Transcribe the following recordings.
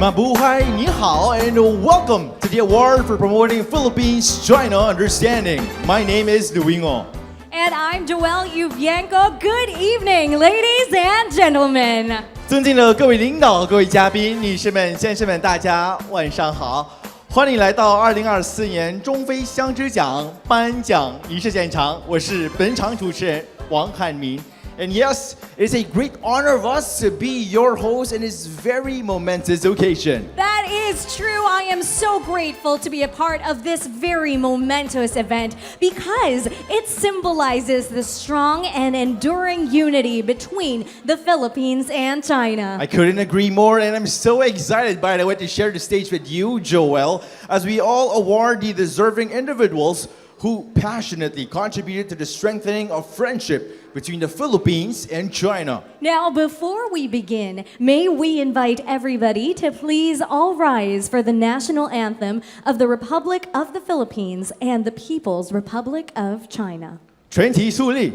Mabuhay, ni hao, and welcome to the award for promoting Philippines-China understanding. My name is Luingo. And I'm Joelle Yuvienko. Good evening, ladies and gentlemen. 尊敬的各位领导、各位嘉宾、女士们、先生们，大家晚上好！欢迎来到2024年中非相知奖颁奖仪式现场，我是本场主持人王汉民。And yes, it's a great honor of us to be your host in this very momentous occasion. That is true. I am so grateful to be a part of this very momentous event because it symbolizes the strong and enduring unity between the Philippines and China. I couldn't agree more, and I'm so excited, by the way, to share the stage with you, Joelle, as we all award the deserving individuals who passionately contributed to the strengthening of friendship between the Philippines and China. Now, before we begin, may we invite everybody to please all rise for the national anthem of the Republic of the Philippines and the People's Republic of China. 全体肃立，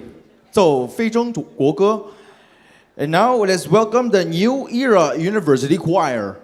奏非洲国歌。And now let's welcome the New Era University Choir.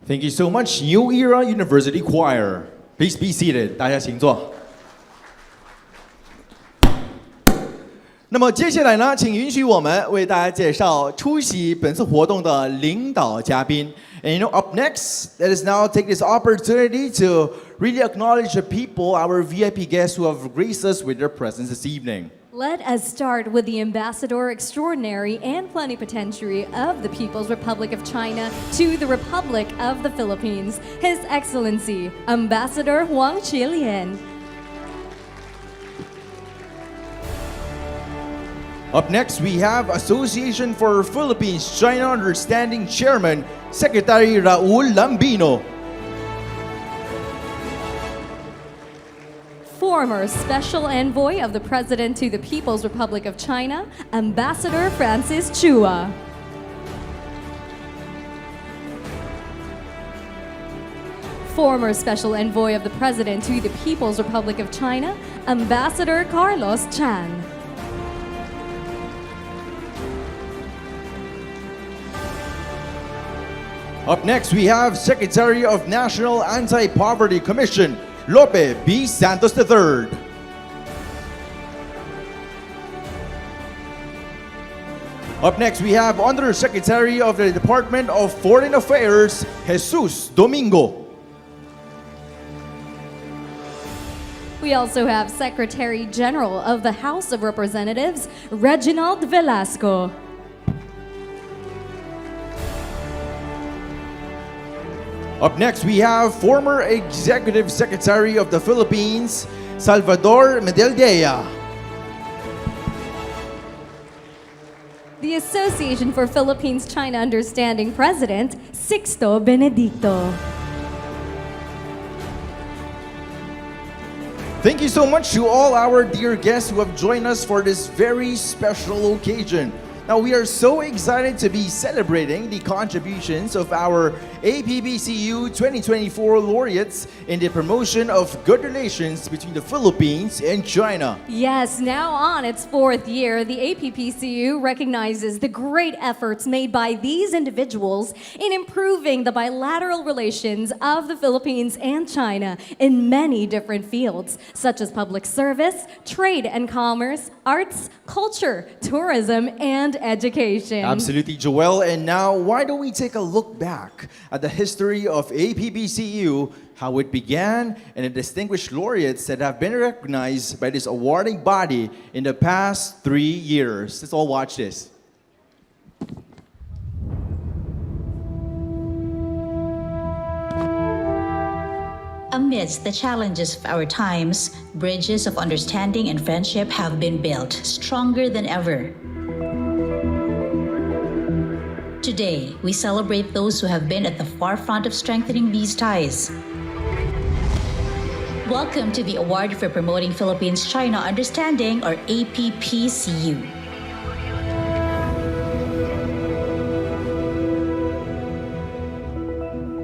Thank you so much, New Era University Choir. Please be seated. 大家请坐。那么接下来呢，请允许我们为大家介绍出席本次活动的领导嘉宾。And up next, let us now take this opportunity to really acknowledge the people, our VIP guests who have graced us with their presence this evening. Let us start with the Ambassador Extraordinary and Plenipotentiary of the People's Republic of China to the Republic of the Philippines, His Excellency, Ambassador Wang Qilian. Up next, we have Association for Philippines-China Understanding Chairman, Secretary Raul Lambino. Former Special Envoy of the President to the People's Republic of China, Ambassador Francis Chua. Former Special Envoy of the President to the People's Republic of China, Ambassador Carlos Chan. Up next, we have Secretary of National Anti-Poverty Commission, Lope B. Santos III. Up next, we have Undersecretary of the Department of Foreign Affairs, Jesus Domingo. We also have Secretary General of the House of Representatives, Reginald Velasco. Up next, we have former Executive Secretary of the Philippines, Salvador Medeldea. The Association for Philippines-China Understanding President, Sixto Benedicto. Thank you so much to all our dear guests who have joined us for this very special occasion. Now, we are so excited to be celebrating the contributions of our APPCU 2024 laureates in the promotion of good relations between the Philippines and China. Yes, now on its fourth year, the APPCU recognizes the great efforts made by these individuals in improving the bilateral relations of the Philippines and China in many different fields, such as public service, trade and commerce, arts, culture, tourism, and education. Absolutely, Joel. And now, why don't we take a look back at the history of APPCU, how it began, and the distinguished laureates that have been recognized by this awarding body in the past 3 years. Let's all watch this. Amidst the challenges of our times, bridges of understanding and friendship have been built stronger than ever. Today, we celebrate those who have been at the forefront of strengthening these ties. Welcome to the Award for Promoting Philippines-China Understanding, or APPCU.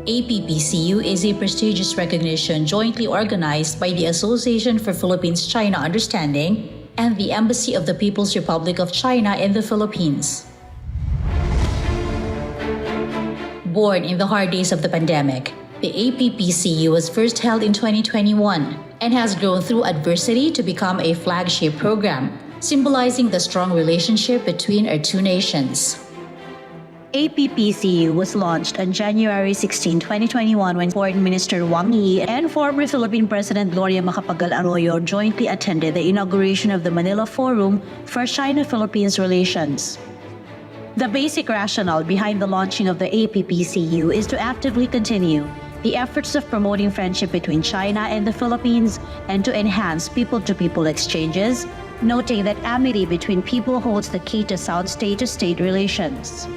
APPCU is a prestigious recognition jointly organized by the Association for Philippines-China Understanding and the Embassy of the People's Republic of China in the Philippines. Born in the hard days of the pandemic, the APPCU was first held in 2021 and has grown through adversity to become a flagship program, symbolizing the strong relationship between our two nations. APPCU was launched on January 16, 2021 when Foreign Minister Wang Yi and former Philippine President Gloria Macapagal-Arroyo jointly attended the inauguration of the Manila Forum for China-Philippines Relations. The basic rationale behind the launching of the APPCU is to actively continue the efforts of promoting friendship between China and the Philippines and to enhance people-to-people exchanges, noting that amity between people holds the key to sound state-to-state relations.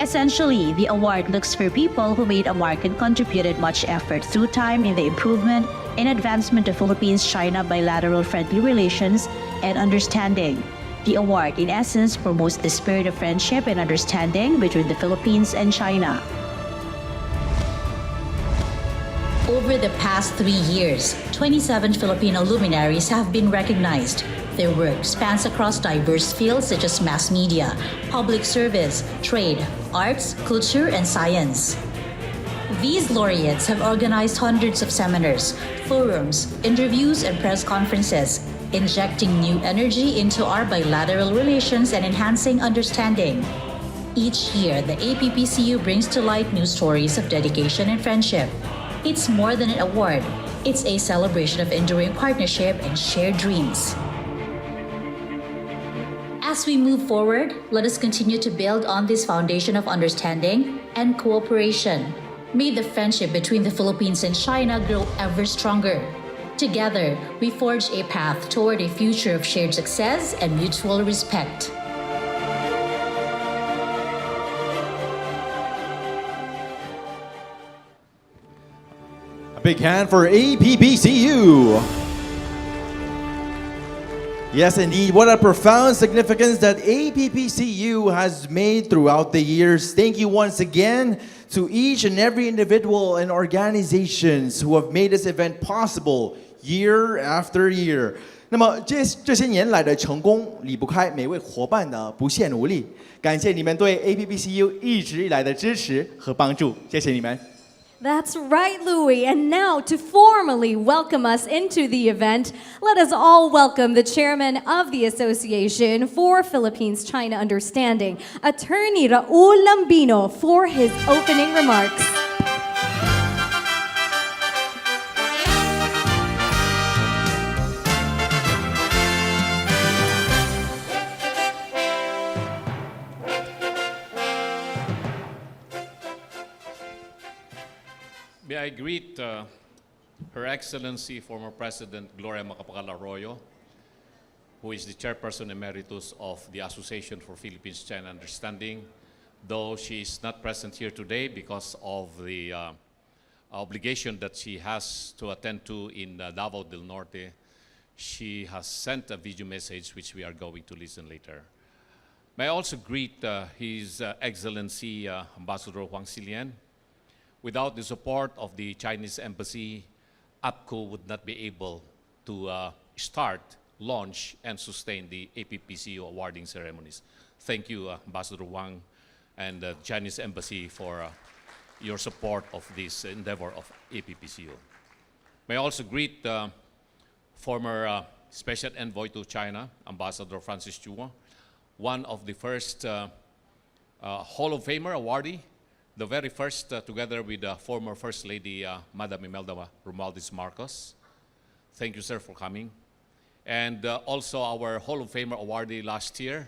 Essentially, the award looks for people who made a mark and contributed much effort through time in the improvement and advancement of Philippines-China bilateral friendly relations and understanding. The award, in essence, promotes the spirit of friendship and understanding between the Philippines and China. Over the past 3 years, 27 Filipino luminaries have been recognized. Their work spans across diverse fields such as mass media, public service, trade, arts, culture, and science. These laureates have organized hundreds of seminars, forums, interviews, and press conferences, injecting new energy into our bilateral relations and enhancing understanding. Each year, the APPCU brings to light new stories of dedication and friendship. It's more than an award. It's a celebration of enduring partnership and shared dreams. As we move forward, let us continue to build on this foundation of understanding and cooperation. May the friendship between the Philippines and China grow ever stronger. Together, we forge a path toward a future of shared success and mutual respect. A big hand for APPCU. Yes, indeed. What a profound significance that APPCU has made throughout the years. Thank you once again to each and every individual and organizations who have made this event possible year after year. 那么这些年来的成功离不开每位伙伴的不懈努力。感谢你们对 APPCU 一直以来的支持和帮助，谢谢你们。That's right, Louis. And now, to formally welcome us into the event, let us all welcome the chairman of the Association for Philippines-China Understanding, Attorney Raul Lambino, for his opening remarks. May I greet Her Excellency, former President Gloria Macapagal-Arroyo, who is the Chairperson Emeritus of the Association for Philippines-China Understanding, though she is not present here today because of the obligation that she has to attend to in Davao del Norte, she has sent a video message which we are going to listen later. May I also greet His Excellency Ambassador Huang Xilian. Without the support of the Chinese Embassy, APPCU would not be able to start, launch, and sustain the APPCU awarding ceremonies. Thank you, Ambassador Wang and the Chinese Embassy for your support of this endeavor of APPCU. May I also greet former Special Envoy to China, Ambassador Francis Chua, one of the first Hall of Famer awardee, the very first, together with former First Lady, Madam Imelda Romualdez Marcos. Thank you, sir, for coming. And also our Hall of Famer awardee last year,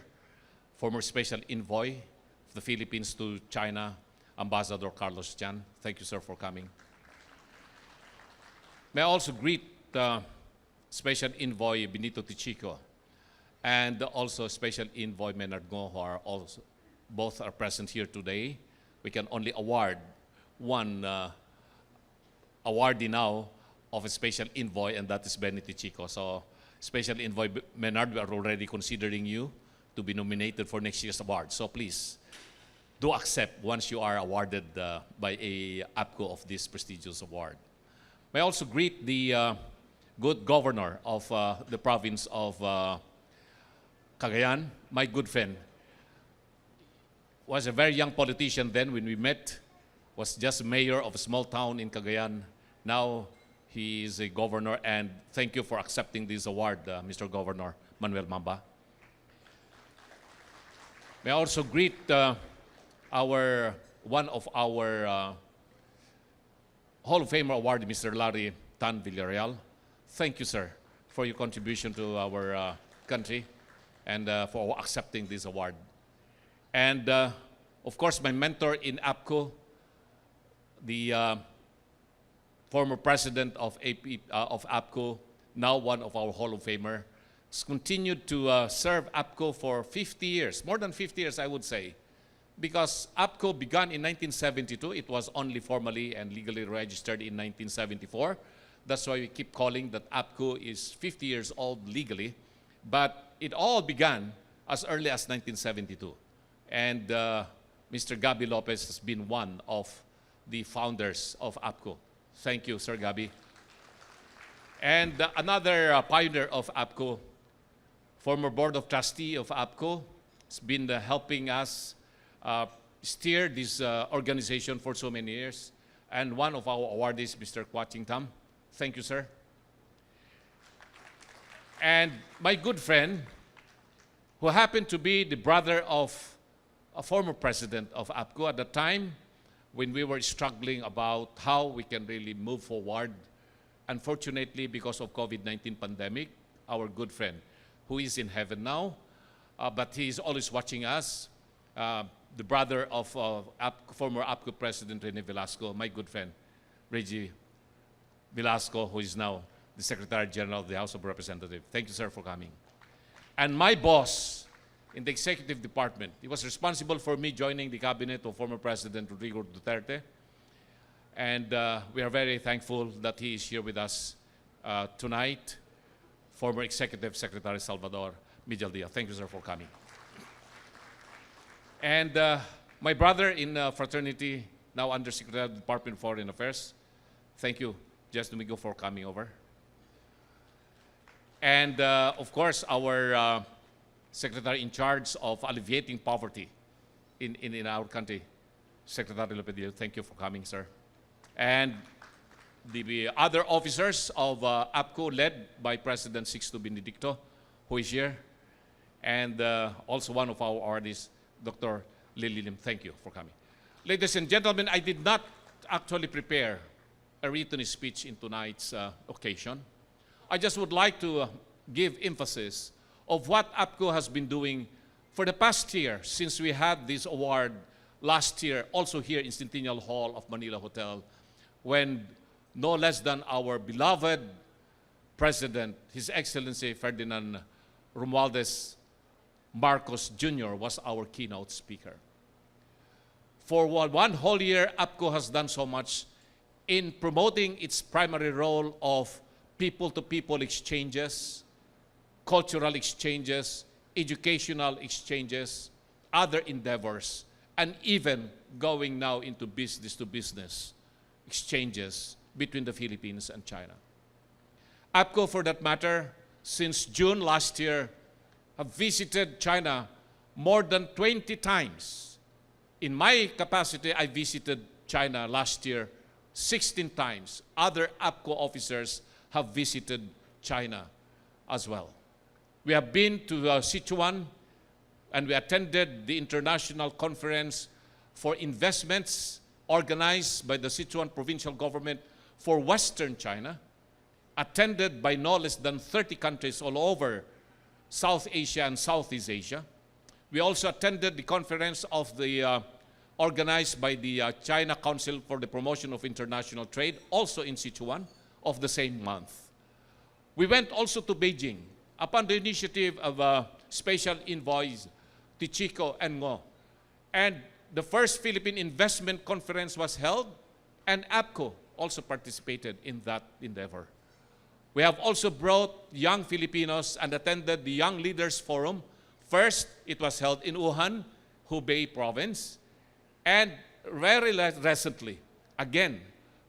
former Special Envoy of the Philippines to China, Ambassador Carlos Chan. Thank you, sir, for coming. May I also greet Special Envoy Benito Tichico and also Special Envoy Menard Ngo, who are also, both are present here today. We can only award one awardee now of a Special Envoy, and that is Benito Tichico. So Special Envoy Menard, we are already considering you to be nominated for next year's award. So please, do accept once you are awarded by a APPCU of this prestigious award. May I also greet the good governor of the province of Cagayan, my good friend. Was a very young politician then when we met, was just mayor of a small town in Cagayan. Now he is a governor, and thank you for accepting this award, Mr. Governor Manuel Mamba. May I also greet one of our Hall of Famer award, Mr. Larry Tan Villarreal. Thank you, sir, for your contribution to our country and for accepting this award. And of course, my mentor in APPCU, the former president of APPCU, now one of our Hall of Famer, has continued to serve APPCU for 50 years, more than 50 years, I would say. Because APPCU began in 1972, it was only formally and legally registered in 1974. That's why we keep calling that APPCU is 50 years old legally. But it all began as early as 1972. And Mr. Gabi Lopez has been one of the founders of APPCU. Thank you, Sir Gabi. And another pioneer of APPCU, former Board of Trustee of APPCU, has been helping us steer this organization for so many years. And one of our awardees, Mr. Kwaching Tam. Thank you, sir. And my good friend, who happened to be the brother of a former president of APPCU at the time when we were struggling about how we can really move forward. Unfortunately, because of COVID-19 pandemic, our good friend, who is in heaven now, but he is always watching us, the brother of former APPCU President Rene Velasco, my good friend, Reggie Velasco, who is now the Secretary General of the House of Representatives. Thank you, sir, for coming. And my boss in the executive department, he was responsible for me joining the cabinet of former President Rodrigo Duterte. And we are very thankful that he is here with us tonight, former Executive Secretary Salvador Mijaldea. Thank you, sir, for coming. And my brother in fraternity, now Undersecretary of the Department of Foreign Affairs, thank you, Jess Domingo, for coming over. And of course, our Secretary in charge of alleviating poverty in our country, Secretary Lopedillo, thank you for coming, sir. And the other officers of APPCU, led by President Sixto Benedicto, who is here, and also one of our artists, Dr. Lily Lim, thank you for coming. Ladies and gentlemen, I did not actually prepare a written speech in tonight's occasion. I just would like to give emphasis of what APPCU has been doing for the past year since we had this award last year, also here in Centennial Hall of Manila Hotel, when no less than our beloved President, His Excellency Ferdinand Romualdez Marcos Jr. was our keynote speaker. For one whole year, APPCU has done so much in promoting its primary role of people-to-people exchanges, cultural exchanges, educational exchanges, other endeavors, and even going now into business-to-business exchanges between the Philippines and China. APPCU, for that matter, since June last year, have visited China more than 20 times. In my capacity, I visited China last year 16 times. Other APPCU officers have visited China as well. We have been to Sichuan, and we attended the international conference for investments organized by the Sichuan provincial government for Western China, attended by no less than 30 countries all over South Asia and Southeast Asia. We also attended the conference of the organized by the China Council for the Promotion of International Trade, also in Sichuan, of the same month. We went also to Beijing upon the initiative of Special Envoys Tichico and Ngo. And the first Philippine Investment Conference was held, and APPCU also participated in that endeavor. We have also brought young Filipinos and attended the Young Leaders Forum. First, it was held in Wuhan, Hubei province. And very recently, again,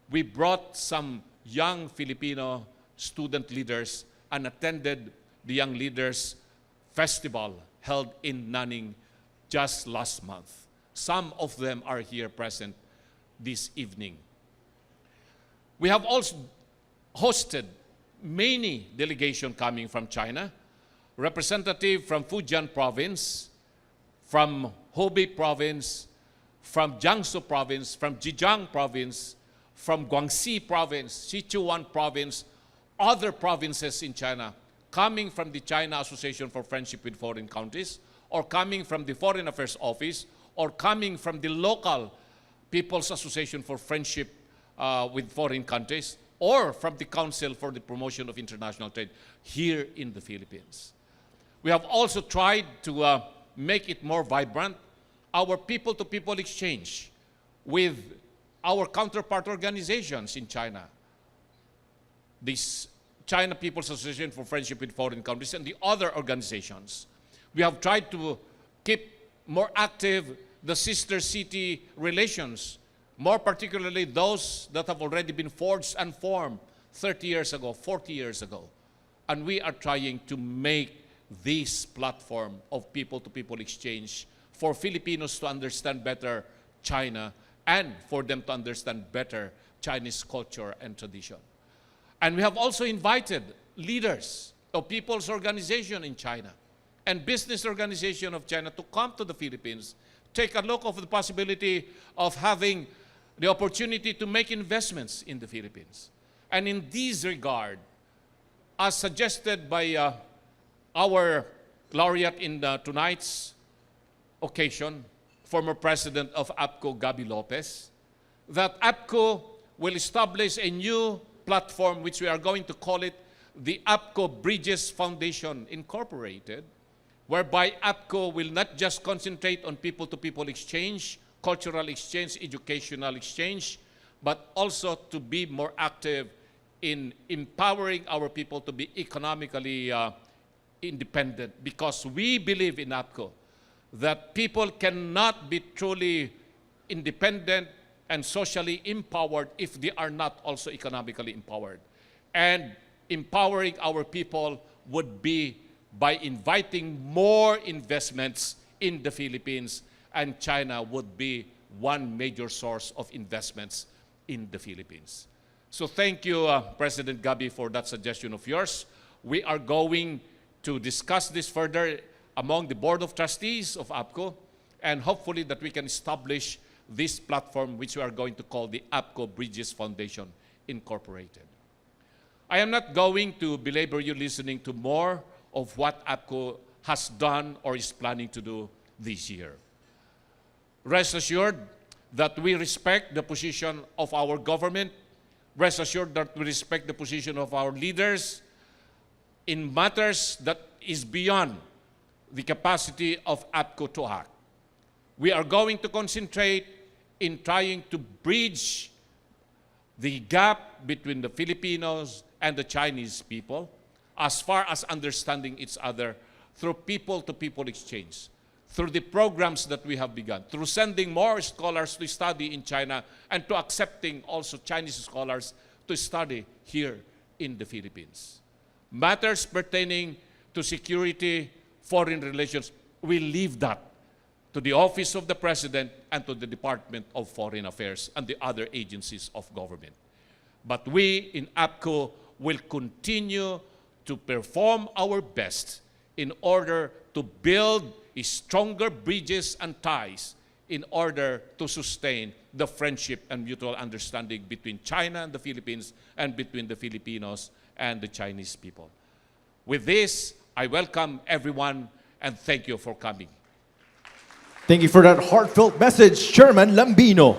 we brought some young Filipino student leaders and attended the Young Leaders Festival held in Nanning just last month. Some of them are here present this evening. We have also hosted many delegations coming from China, representative from Fujian province, from Hubei province, from Jiangsu province, from Zhejiang province, from Guangxi province, Sichuan province, other provinces in China, coming from the China Association for Friendship with Foreign Countries, or coming from the Foreign Affairs Office, or coming from the local People's Association for Friendship with Foreign Countries, or from the Council for the Promotion of International Trade here in the Philippines. We have also tried to make it more vibrant, our people-to-people exchange with our counterpart organizations in China, this China People's Association for Friendship with Foreign Countries and the other organizations. We have tried to keep more active the sister city relations, more particularly those that have already been forged and formed 30 years ago, 40 years ago. And we are trying to make this platform of people-to-people exchange for Filipinos to understand better China and for them to understand better Chinese culture and tradition. And we have also invited leaders of people's organization in China and business organization of China to come to the Philippines, take a look of the possibility of having the opportunity to make investments in the Philippines. And in this regard, as suggested by our laureate in tonight's occasion, former president of APPCU, Gabi Lopez, that APPCU will establish a new platform which we are going to call it the APPCU Bridges Foundation Incorporated, whereby APPCU will not just concentrate on people-to-people exchange, cultural exchange, educational exchange, but also to be more active in empowering our people to be economically independent, because we believe in APPCU that people cannot be truly independent and socially empowered if they are not also economically empowered. And empowering our people would be by inviting more investments in the Philippines, and China would be one major source of investments in the Philippines. So thank you, President Gabi, for that suggestion of yours. We are going to discuss this further among the Board of Trustees of APPCU, and hopefully that we can establish this platform which we are going to call the APPCU Bridges Foundation Incorporated. I am not going to belabor you listening to more of what APPCU has done or is planning to do this year. Rest assured that we respect the position of our government. Rest assured that we respect the position of our leaders in matters that is beyond the capacity of APPCU to act. We are going to concentrate in trying to bridge the gap between the Filipinos and the Chinese people as far as understanding each other through people-to-people exchange, through the programs that we have begun, through sending more scholars to study in China and to accepting also Chinese scholars to study here in the Philippines. Matters pertaining to security, foreign relations, we leave that to the Office of the President and to the Department of Foreign Affairs and the other agencies of government. But we in APPCU will continue to perform our best in order to build stronger bridges and ties in order to sustain the friendship and mutual understanding between China and the Philippines and between the Filipinos and the Chinese people. With this, I welcome everyone and thank you for coming. Thank you for that heartfelt message, Chairman Lambino.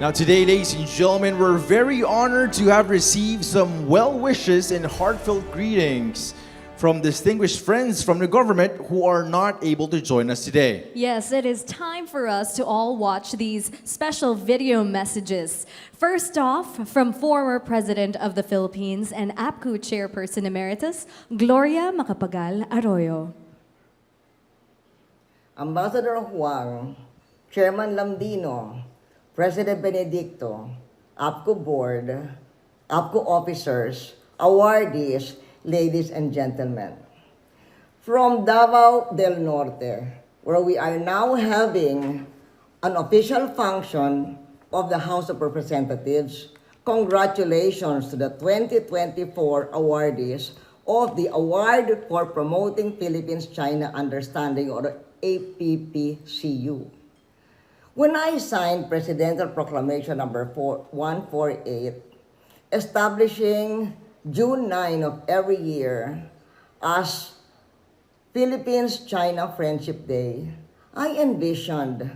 Now today, ladies and gentlemen, we're very honored to have received some well wishes and heartfelt greetings from distinguished friends from the government who are not able to join us today. Yes, it is time for us to all watch these special video messages. First off, from former President of the Philippines and APPCU Chairperson Emeritus, Gloria Macapagal Arroyo. Ambassador Huang, Chairman Lambino, President Benedicto, APPCU Board, APPCU officers, awardees, ladies and gentlemen. From Davao del Norte, where we are now having an official function of the House of Representatives, congratulations to the 2024 awardees of the Award for Promoting Philippines-China Understanding, or APPCU. When I signed Presidential Proclamation number 148, establishing June 9 of every year as Philippines-China Friendship Day, I envisioned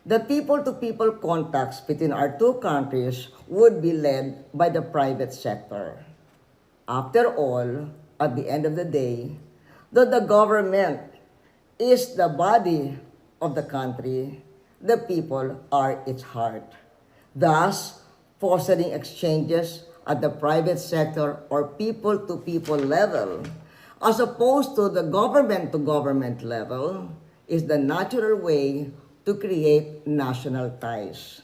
that people-to-people contacts between our two countries would be led by the private sector. After all, at the end of the day, though the government is the body of the country, the people are its heart. Thus, fostering exchanges at the private sector or people-to-people level, as opposed to the government-to-government level, is the natural way to create national ties.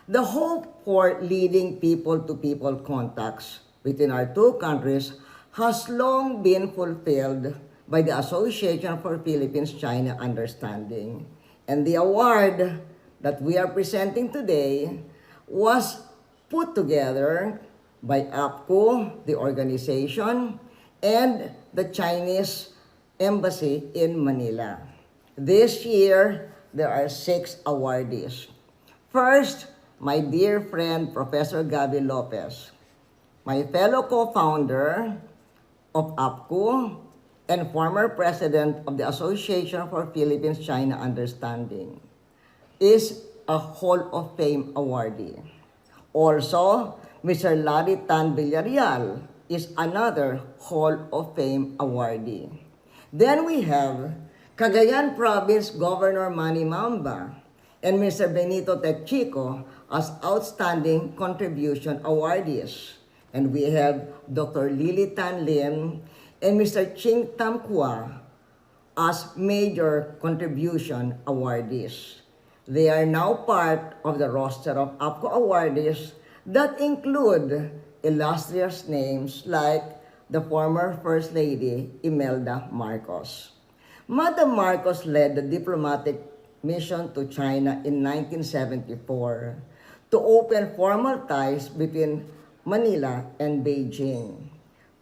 The hope for leading people-to-people contacts between our two countries has long been fulfilled by the Association for Philippines-China Understanding. And the award that we are presenting today was put together by APPCU, the organization, and the Chinese Embassy in Manila. This year, there are 6 awardees. First, my dear friend, Professor Gaby Lopez, my fellow co-founder of APPCU and former president of the Association for Philippines-China Understanding, is a Hall of Fame awardee. Also, Mr. Larry Tan Villarreal is another Hall of Fame awardee. Then we have Cagayan Province Governor Manny Mamba and Mr. Benito Tecchico as Outstanding Contribution awardees. And we have Dr. Lily Tan Lim and Mr. Ching Tam Kua as Major Contribution awardees. They are now part of the roster of APPCU awardees that include illustrious names like the former First Lady, Imelda Marcos. Madam Marcos led the diplomatic mission to China in 1974 to open formal ties between Manila and Beijing.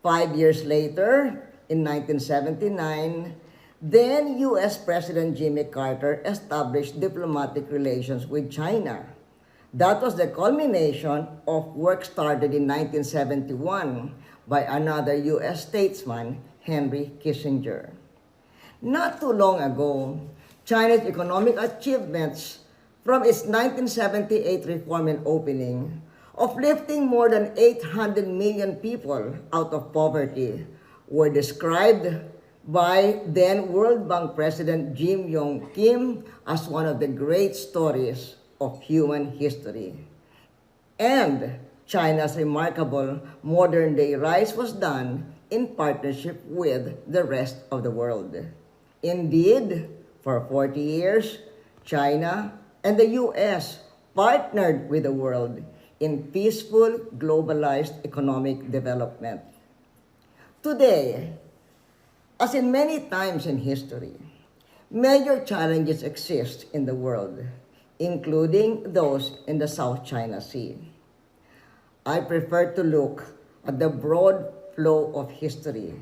5 years later, in 1979, then U.S. President Jimmy Carter established diplomatic relations with China. That was the culmination of work started in 1971 by another U.S. statesman, Henry Kissinger. Not too long ago, China's economic achievements from its 1978 reform and opening of lifting more than 800 million people out of poverty were described by then World Bank President Jim Yong Kim as one of the great stories of human history. And China's remarkable modern-day rise was done in partnership with the rest of the world. Indeed, for 40 years, China and the US partnered with the world in peaceful, globalized economic development. Today, as in many times in history, major challenges exist in the world, including those in the South China Sea. I prefer to look at the broad flow of history,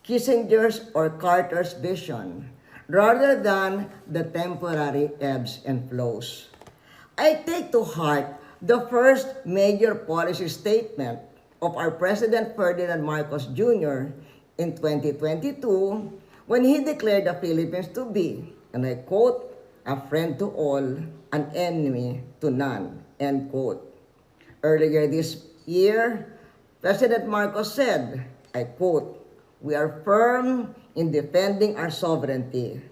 Kissinger's or Carter's vision, rather than the temporary ebbs and flows. I take to heart the first major policy statement of our President Ferdinand Marcos Jr. in 2022 when he declared the Philippines to be, and I quote, a friend to all, an enemy to none, end quote. Earlier this year, President Marcos said, I quote, we are firm in defending our sovereignty.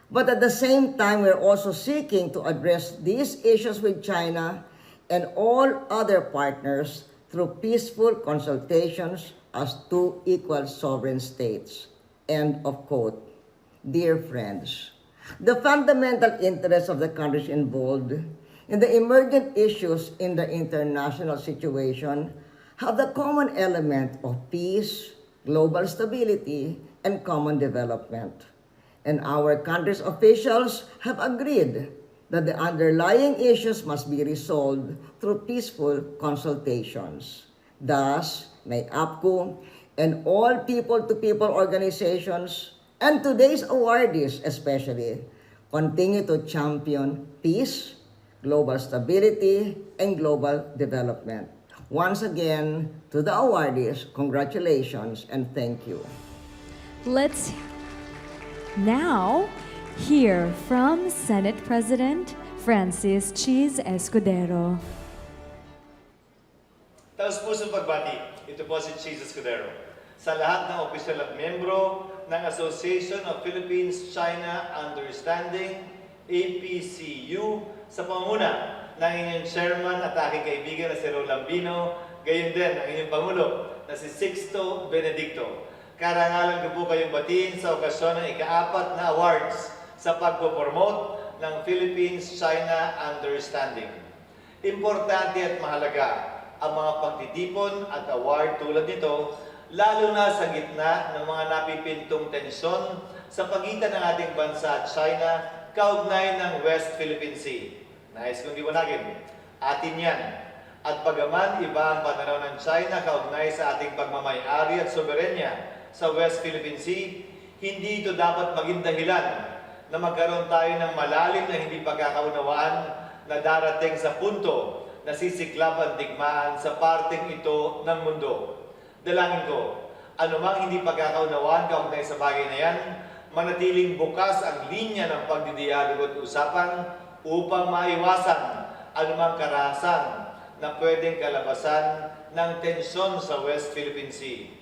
But at the same time, we're also seeking to address these issues with China and all other partners through peaceful consultations as two equal sovereign states. End of quote. Dear friends, the fundamental interests of the countries involved in the emergent issues in the international situation have the common element of peace, global stability, and common development. And our country's officials have agreed that the underlying issues must be resolved through peaceful consultations. Thus, may APPCU and all people-to-people organizations, and today's awardees especially, continue to champion peace, global stability, and global development. Once again, to the awardees, congratulations and thank you. Let's now hear from Senate President Francis Cheese Escudero. Taus-pusong pagbati, ito po si Cheese Escudero. Sa lahat ng opisyal at membro ng Association of Philippines-China Understanding, APPCU, sa pamumuno ng inyong chairman at aking kaibigan na si Ro Lambino, gayon din ang inyong Pangulo na si Sixto Benedicto. Karangalan ko po kayong batiin sa okasyon ng ika-4 na awards sa pagpo-promote ng Philippines-China Understanding. Importante at mahalaga ang mga pagtitipon at award tulad nito, lalo na sa gitna ng mga napipintong tensyon sa pagitan ng ating bansa at China kaugnay ng West Philippine Sea. Nais kong liwanagin, atin yan. At bagaman iba ang pananaw ng China kaugnay sa ating pagmamayari at soberenya sa West Philippine Sea, hindi ito dapat maging dahilan na magkaroon tayo ng malalim na hindi pagkakaunawaan na darating sa punto na sisiklab ang digmaan sa parteng ito ng mundo. Dalangin ko, anumang hindi pagkakaunawaan kaugnay sa bagay na yan, manatiling bukas ang linya ng pagdidialogo at usapan upang maiwasan anumang karahasan na pwedeng kalabasan ng tensyon sa West Philippine Sea.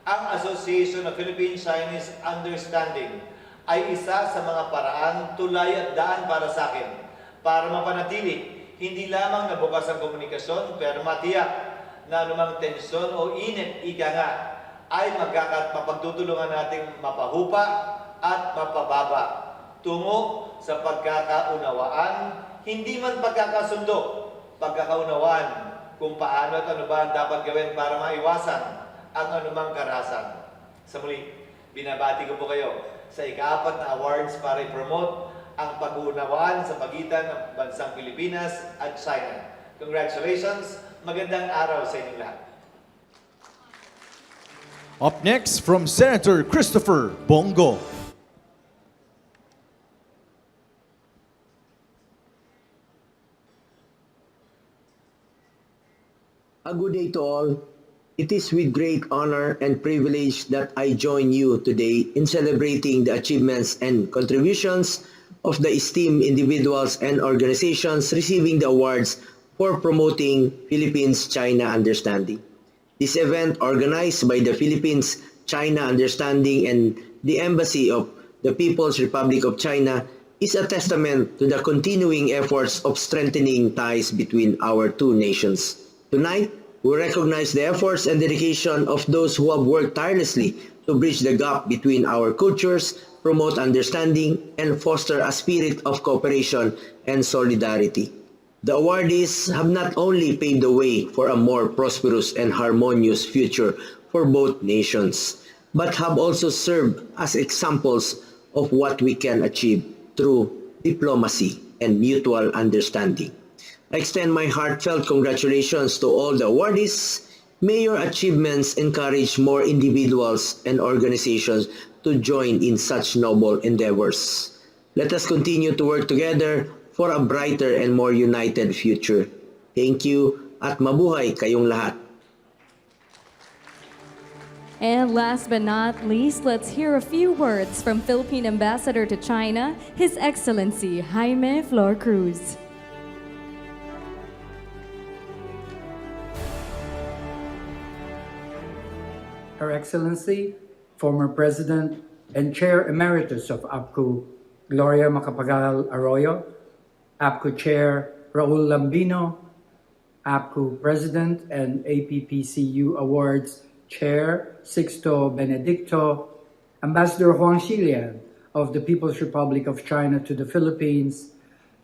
Ang Association of Philippine-Chinese Understanding ay isa sa mga paraan, tulay at daan para sa akin para mapanatili hindi lamang na bukas ang komunikasyon pero matiyak na anumang tensyon o init ika nga ay mapagtutulungan nating mapahupa at mapababa tungo sa pagkakaunawaan, hindi man pagkakasundo, pagkakaunawaan kung paano at ano ba ang dapat gawin para maiwasan ang anumang karahasan. Sa muli, binabati ko po kayo sa ika-4 na awards para i-promote ang pag-uunawaan sa pagitan ng bansang Pilipinas at China. Congratulations! Magandang araw sa inyong lahat. Up next from Senator Christopher Bongo. A good day to all. It is with great honor and privilege that I join you today in celebrating the achievements and contributions of the esteemed individuals and organizations receiving the awards for promoting Philippines-China Understanding. This event, organized by the Philippines-China Understanding and the Embassy of the People's Republic of China is a testament to the continuing efforts of strengthening ties between our two nations. Tonight, we recognize the efforts and dedication of those who have worked tirelessly to bridge the gap between our cultures, promote understanding, and foster a spirit of cooperation and solidarity. The awardees have not only paved the way for a more prosperous and harmonious future for both nations, but have also served as examples of what we can achieve through diplomacy and mutual understanding. I extend my heartfelt congratulations to all the awardees. May your achievements encourage more individuals and organizations to join in such noble endeavors. Let us continue to work together for a brighter and more united future. Thank you at mabuhay kayong lahat. And last but not least, let's hear a few words from Philippine Ambassador to China, His Excellency Jaime Flor Cruz. Her Excellency, former President and Chair Emeritus of APPCU, Gloria Macapagal Arroyo, APPCU Chair Raul Lambino, APPCU President and APPCU Awards Chair Sixto Benedicto, Ambassador Huang Xilian of the People's Republic of China to the Philippines,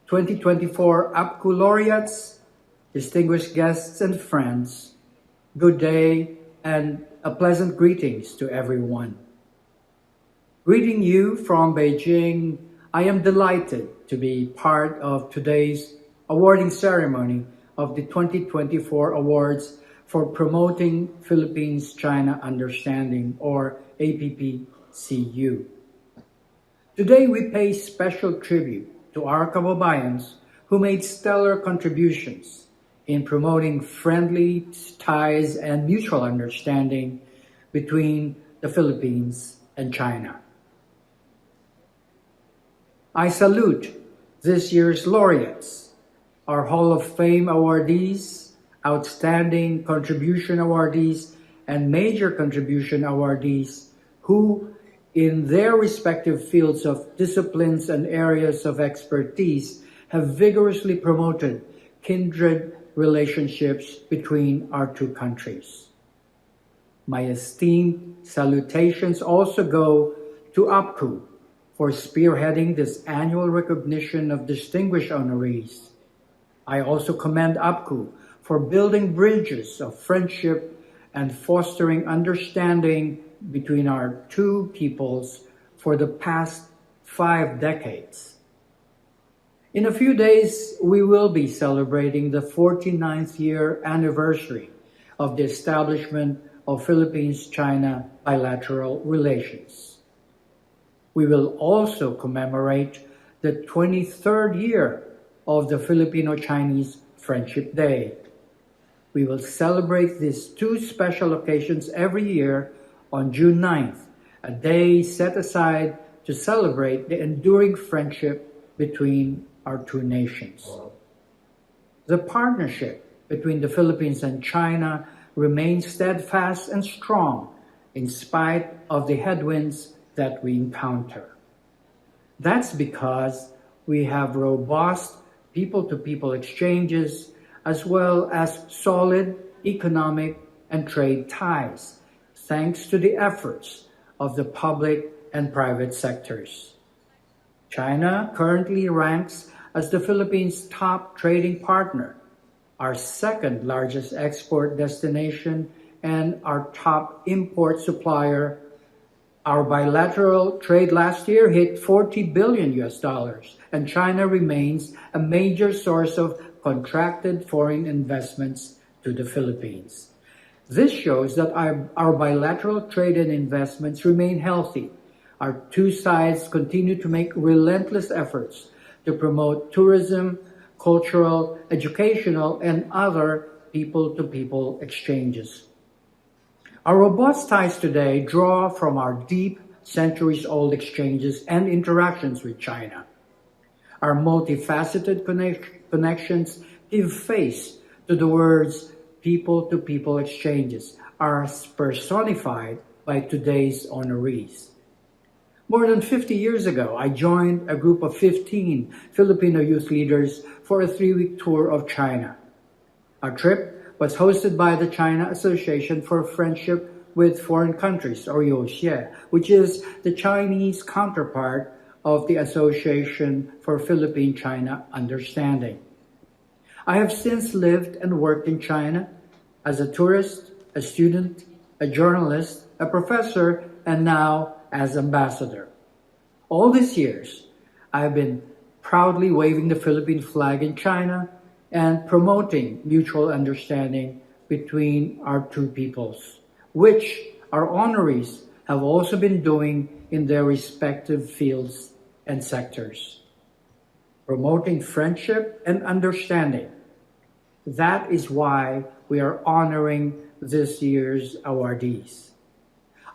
2024 APPCU laureates, distinguished guests and friends, good day and a pleasant greetings to everyone. Greeting you from Beijing, I am delighted to be part of today's awarding ceremony of the 2024 awards for promoting Philippines-China Understanding, or APPCU. Today we pay special tribute to our kababayans who made stellar contributions in promoting friendly ties and mutual understanding between the Philippines and China. I salute this year's laureates, our Hall of Fame awardees, Outstanding Contribution awardees, and Major Contribution awardees who, in their respective fields of disciplines and areas of expertise, have vigorously promoted kindred relationships between our two countries. My esteemed salutations also go to APPCU for spearheading this annual recognition of distinguished honorees. I also commend APPCU for building bridges of friendship and fostering understanding between our two peoples for the past 5 decades. In a few days, we will be celebrating the 49th year anniversary of the establishment of Philippines-China bilateral relations. We will also commemorate the 23rd year of the Filipino-Chinese Friendship Day. We will celebrate these two special occasions every year on June 9th, a day set aside to celebrate the enduring friendship between our two nations. The partnership between the Philippines and China remains steadfast and strong in spite of the headwinds that we encounter. That's because we have robust people-to-people exchanges as well as solid economic and trade ties, thanks to the efforts of the public and private sectors. China currently ranks as the Philippines' top trading partner, our second largest export destination, and our top import supplier. Our bilateral trade last year hit $40 billion, and China remains a major source of contracted foreign investments to the Philippines. This shows that our bilateral trade and investments remain healthy. Our two sides continue to make relentless efforts to promote tourism, cultural, educational, and other people-to-people exchanges. Our robust ties today draw from our deep, centuries-old exchanges and interactions with China. Our multifaceted connections give face to the words people-to-people exchanges, are personified by today's honorees. More than 50 years ago, I joined a group of 15 Filipino youth leaders for a 3-week tour of China. Our trip was hosted by the China Association for Friendship with Foreign Countries, or Yoxie, which is the Chinese counterpart of the Association for Philippine-China Understanding. I have since lived and worked in China as a tourist, a student, a journalist, a professor, and now as ambassador. All these years, I have been proudly waving the Philippine flag in China and promoting mutual understanding between our two peoples, which our honorees have also been doing in their respective fields and sectors. Promoting friendship and understanding. That is why we are honoring this year's awardees.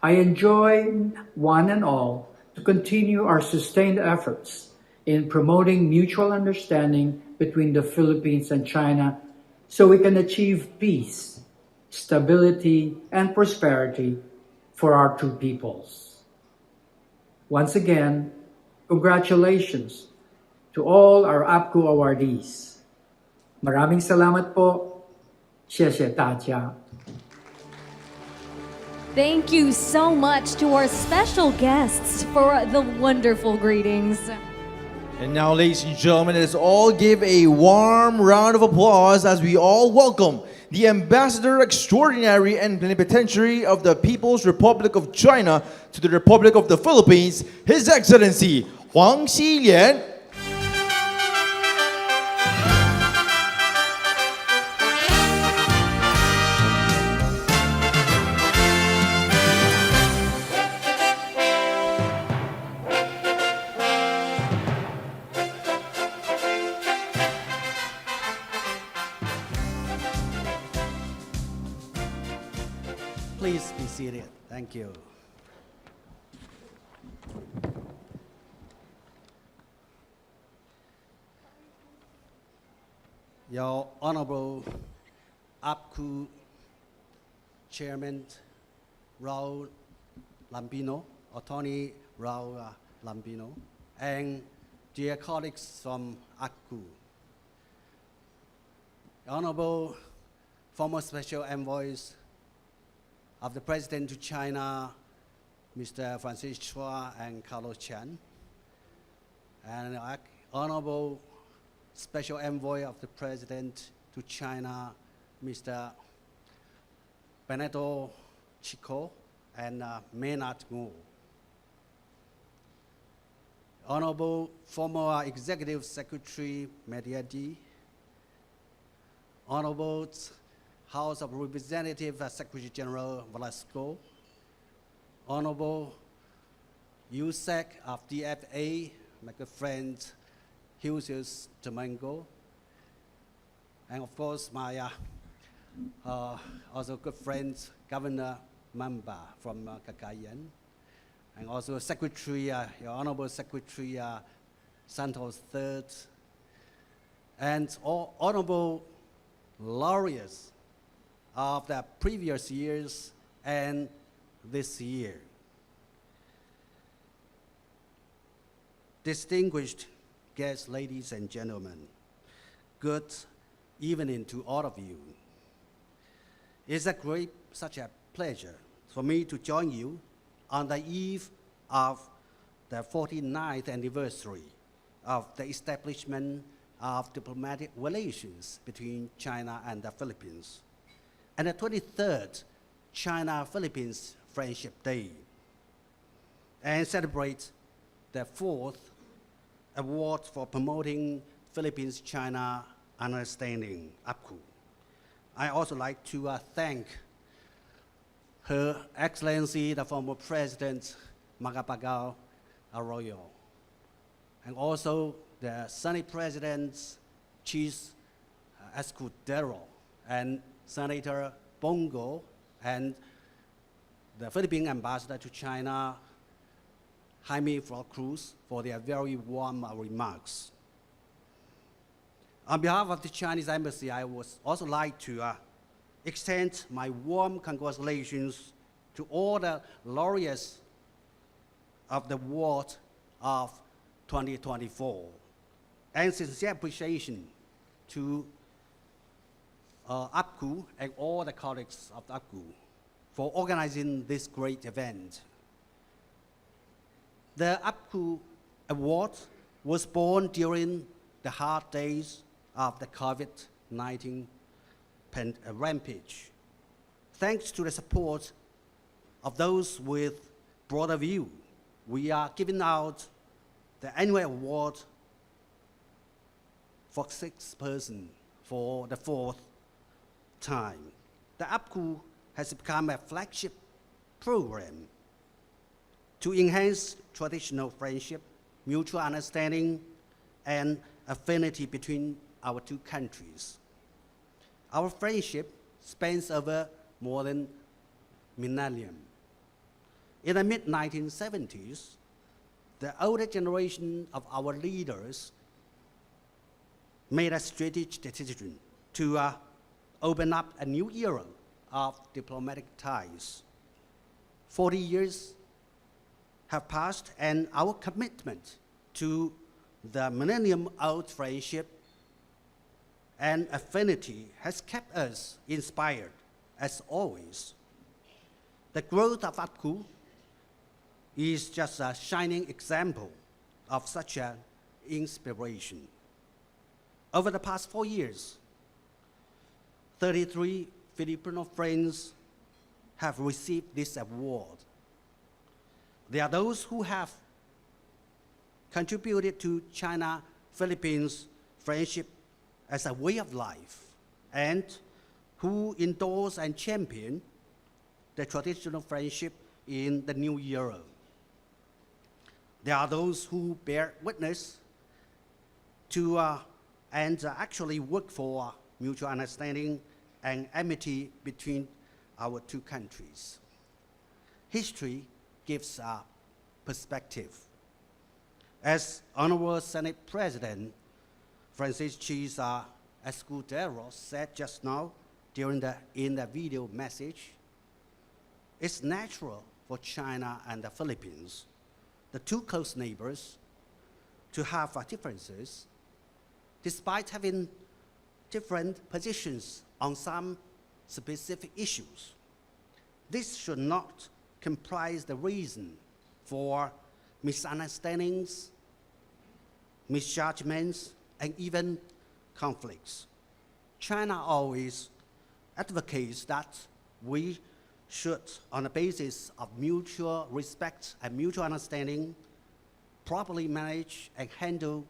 I enjoin one and all to continue our sustained efforts in promoting mutual understanding between the Philippines and China so we can achieve peace, stability, and prosperity for our two peoples. Once again, congratulations to all our APPCU awardees. Maraming salamat po. 谢谢大家. Thank you so much to our special guests for the wonderful greetings. And now, ladies and gentlemen, let's all give a warm round of applause as we all welcome the Ambassador Extraordinary and Plenipotentiary of the People's Republic of China to the Republic of the Philippines, His Excellency Huang Xilian. Please be seated. Thank you. Your Honorable APPCU Chairman Raul Lambino, Attorney Raul Lambino, and dear colleagues from APPCU, Honorable former Special Envoys of the President to China, Mr. Francis Chua and Carlos Chan, and Honorable Special Envoy of the President to China, Mr. Benito Chico and Maynard Ngô. Honorable former Executive Secretary Mediadi, Honorable House of Representatives Secretary General Velasco, Honorable USEC of DFA, my good friend Hughes Domingo, and of course my also good friend Governor Mamba from Cagayan, and also Secretary, your Honorable Secretary Santos III, and all honorable laureates of the previous years and this year. Distinguished guests, ladies and gentlemen, good evening to all of you. It's such a pleasure for me to join you on the eve of the 49th anniversary of the establishment of diplomatic relations between China and the Philippines, and the 23rd China-Philippines Friendship Day, and celebrate the 4th Award for Promoting Philippines-China Understanding, APPCU. I also like to thank Her Excellency, the former President Macapagal Arroyo, and also the Senate Presidents Chief Escudero and Senator Bongo, and the Philippine Ambassador to China, Jaime Cruz, for their very warm remarks. On behalf of the Chinese Embassy, I would also like to extend my warm congratulations to all the laureates of the award of 2024, and sincere appreciation to APPCU and all the colleagues of APPCU for organizing this great event. The APPCU Award was born during the hard days of the COVID-19 rampage. Thanks to the support of those with broader view, we are giving out the annual award for 6 persons for the 4th time. The APPCU has become a flagship program to enhance traditional friendship, mutual understanding, and affinity between our two countries. Our friendship spans over more than a millennium. In the mid-1970s, the older generation of our leaders made a strategic decision to open up a new era of diplomatic ties. 40 years have passed, and our commitment to the millennium-old friendship and affinity has kept us inspired, as always. The growth of APPCU is just a shining example of such an inspiration. Over the past 4 years, 33 Filipino friends have received this award. There are those who have contributed to China-Philippines friendship as a way of life and who endorse and champion the traditional friendship in the new era. There are those who bear witness to and actually work for mutual understanding and amity between our two countries. History gives a perspective. As Honorable Senate President Francis Chis Escudero said just now in the video message, it's natural for China and the Philippines, the two close neighbors, to have differences despite having different positions on some specific issues. This should not comprise the reason for misunderstandings, misjudgments, and even conflicts. China always advocates that we should, on the basis of mutual respect and mutual understanding, properly manage and handle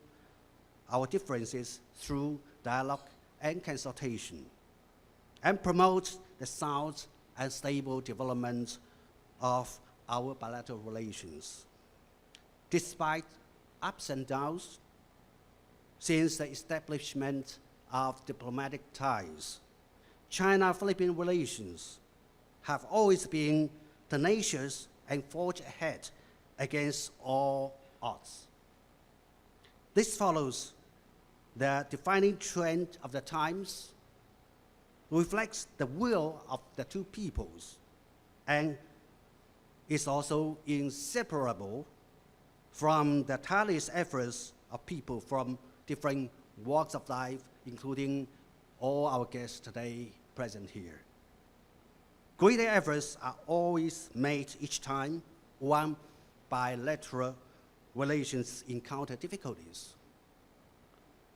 our differences through dialogue and consultation, and promote the sound and stable development of our bilateral relations. Despite ups and downs, since the establishment of diplomatic ties, China-Philippine relations have always been tenacious and forged ahead against all odds. This follows the defining trend of the times, reflects the will of the two peoples, and is also inseparable from the tireless efforts of people from different walks of life, including all our guests today present here. Greater efforts are always made each time one bilateral relations encounter difficulties.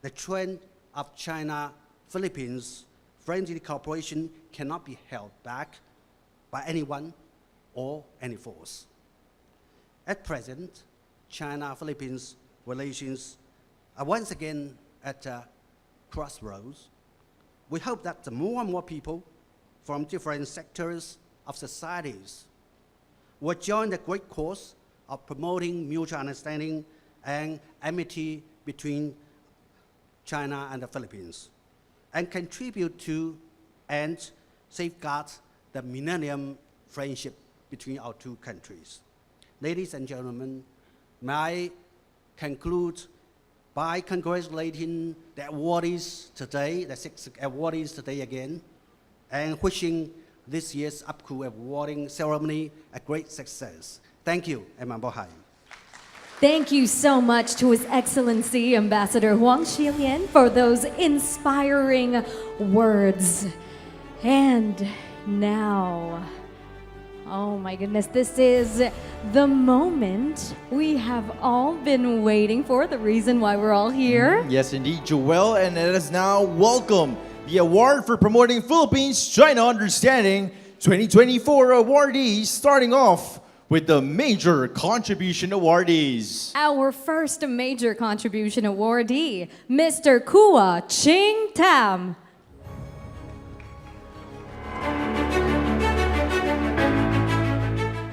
The trend of China-Philippines friendly cooperation cannot be held back by anyone or any force. At present, China-Philippines relations are once again at a crossroads. We hope that more and more people from different sectors of societies will join the great cause of promoting mutual understanding and amity between China and the Philippines, and contribute to and safeguard the millennium friendship between our two countries. Ladies and gentlemen, may I conclude by congratulating the awardees today, the 6 awardees today again, and wishing this year's APPCU awarding ceremony a great success. Thank you, and Mambohai. Thank you so much to His Excellency Ambassador Huang Xilian for those inspiring words. And now, oh my goodness, this is the moment we have all been waiting for, the reason why we're all here. Yes, indeed, Joelle. And let us now welcome the Award for Promoting Philippines-China Understanding 2024 awardees, starting off with the Major Contribution Awardees. Our first major contribution awardee, Mr. Kua Ching Tam.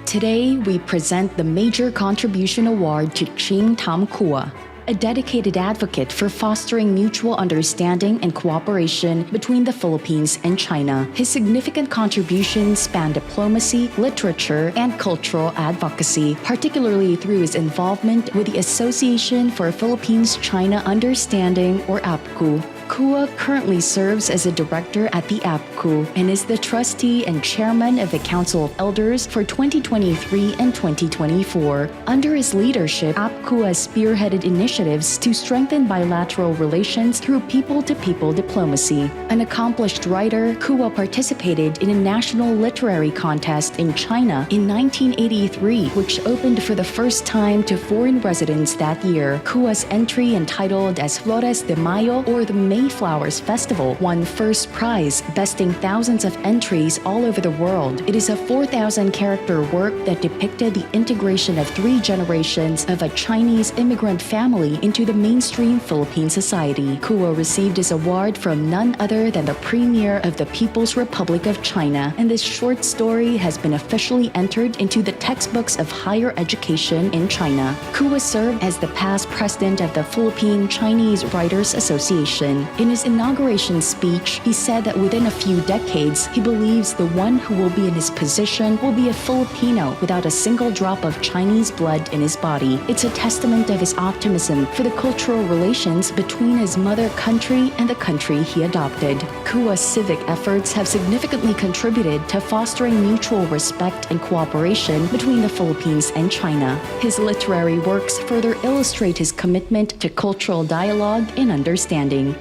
Today, we present the Major Contribution Award to Ching Tam Kua, a dedicated advocate for fostering mutual understanding and cooperation between the Philippines and China. His significant contributions span diplomacy, literature, and cultural advocacy, particularly through his involvement with the Association for Philippines-China Understanding, or APPCU. Kua currently serves as a director at the APPCU and is the trustee and chairman of the Council of Elders for 2023 and 2024. Under his leadership, APPCU has spearheaded initiatives to strengthen bilateral relations through people-to-people diplomacy. An accomplished writer, Kua participated in a national literary contest in China in 1983, which opened for the first time to foreign residents that year. Kua's entry, entitled as Flores de Mayo, or the Mayflowers Festival, won first prize, besting thousands of entries all over the world. It is a 4,000-character work that depicted the integration of 3 generations of a Chinese immigrant family into the mainstream Philippine society. Kua received his award from none other than the Premier of the People's Republic of China, and this short story has been officially entered into the textbooks of higher education in China. Kua served as the past president of the Philippine Chinese Writers Association. In his inauguration speech, he said that within a few decades, he believes the one who will be in his position will be a Filipino without a single drop of Chinese blood in his body. It's a testament of his optimism for the cultural relations between his mother country and the country he adopted. Kua's civic efforts have significantly contributed to fostering mutual respect and cooperation between the Philippines and China. His literary works further illustrate his commitment to cultural dialogue and understanding.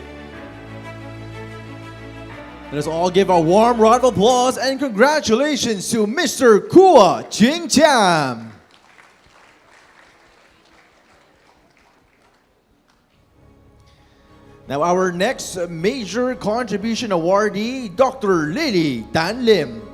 Let us all give a warm round of applause and congratulations to Mr. Kua Ching Tam. Now our next major contribution awardee, Dr. Lily Tan Lim.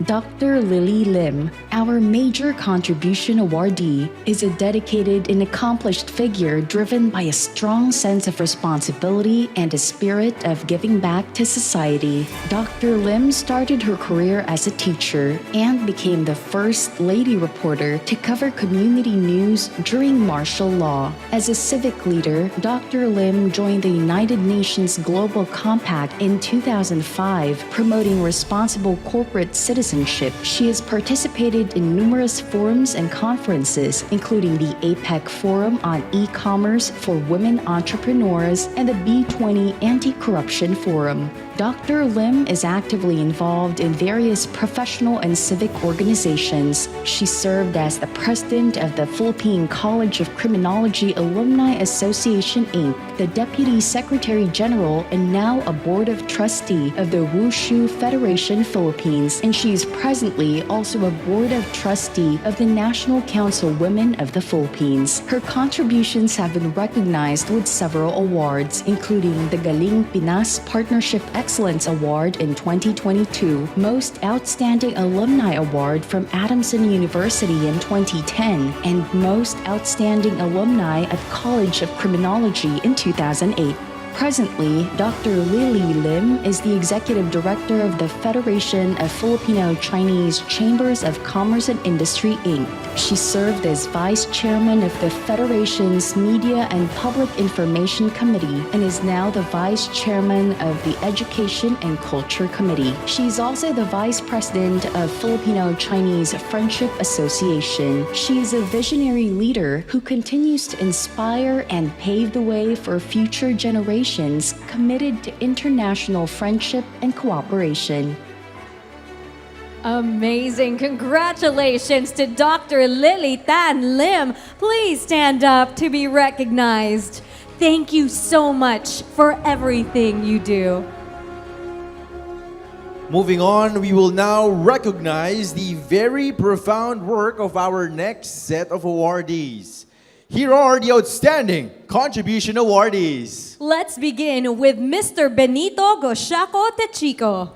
Dr. Lily Lim, our major contribution awardee, is a dedicated and accomplished figure driven by a strong sense of responsibility and a spirit of giving back to society. Dr. Lim started her career as a teacher and became the first lady reporter to cover community news during martial law. As a civic leader, Dr. Lim joined the United Nations Global Compact in 2005, promoting responsible corporate citizenship. She has participated in numerous forums and conferences, including the APEC Forum on E-commerce for Women Entrepreneurs and the B20 Anti-Corruption Forum. Dr. Lim is actively involved in various professional and civic organizations. She served as the president of the Philippine College of Criminology Alumni Association, Inc., the Deputy Secretary General, and now a Board of Trustee of the Wushu Federation Philippines, and she is presently also a Board of Trustee of the National Council Women of the Philippines. Her contributions have been recognized with several awards, including the Galing Pinas Partnership Excellence Award in 2022, Most Outstanding Alumni Award from Adamson University in 2010, and Most Outstanding Alumni at College of Criminology in 2008. Presently, Dr. Lily Lim is the Executive Director of the Federation of Filipino-Chinese Chambers of Commerce and Industry, Inc. She served as Vice Chairman of the Federation's Media and Public Information Committee and is now the Vice Chairman of the Education and Culture Committee. She is also the Vice President of Filipino-Chinese Friendship Association. She is a visionary leader who continues to inspire and pave the way for future generations committed to international friendship and cooperation. Amazing. Congratulations to Dr. Lily Tan Lim. Please stand up to be recognized. Thank you so much for everything you do. Moving on, we will now recognize the very profound work of our next set of awardees. Here are the outstanding contribution awardees. Let's begin with Mr. Benito Goshaco Techico.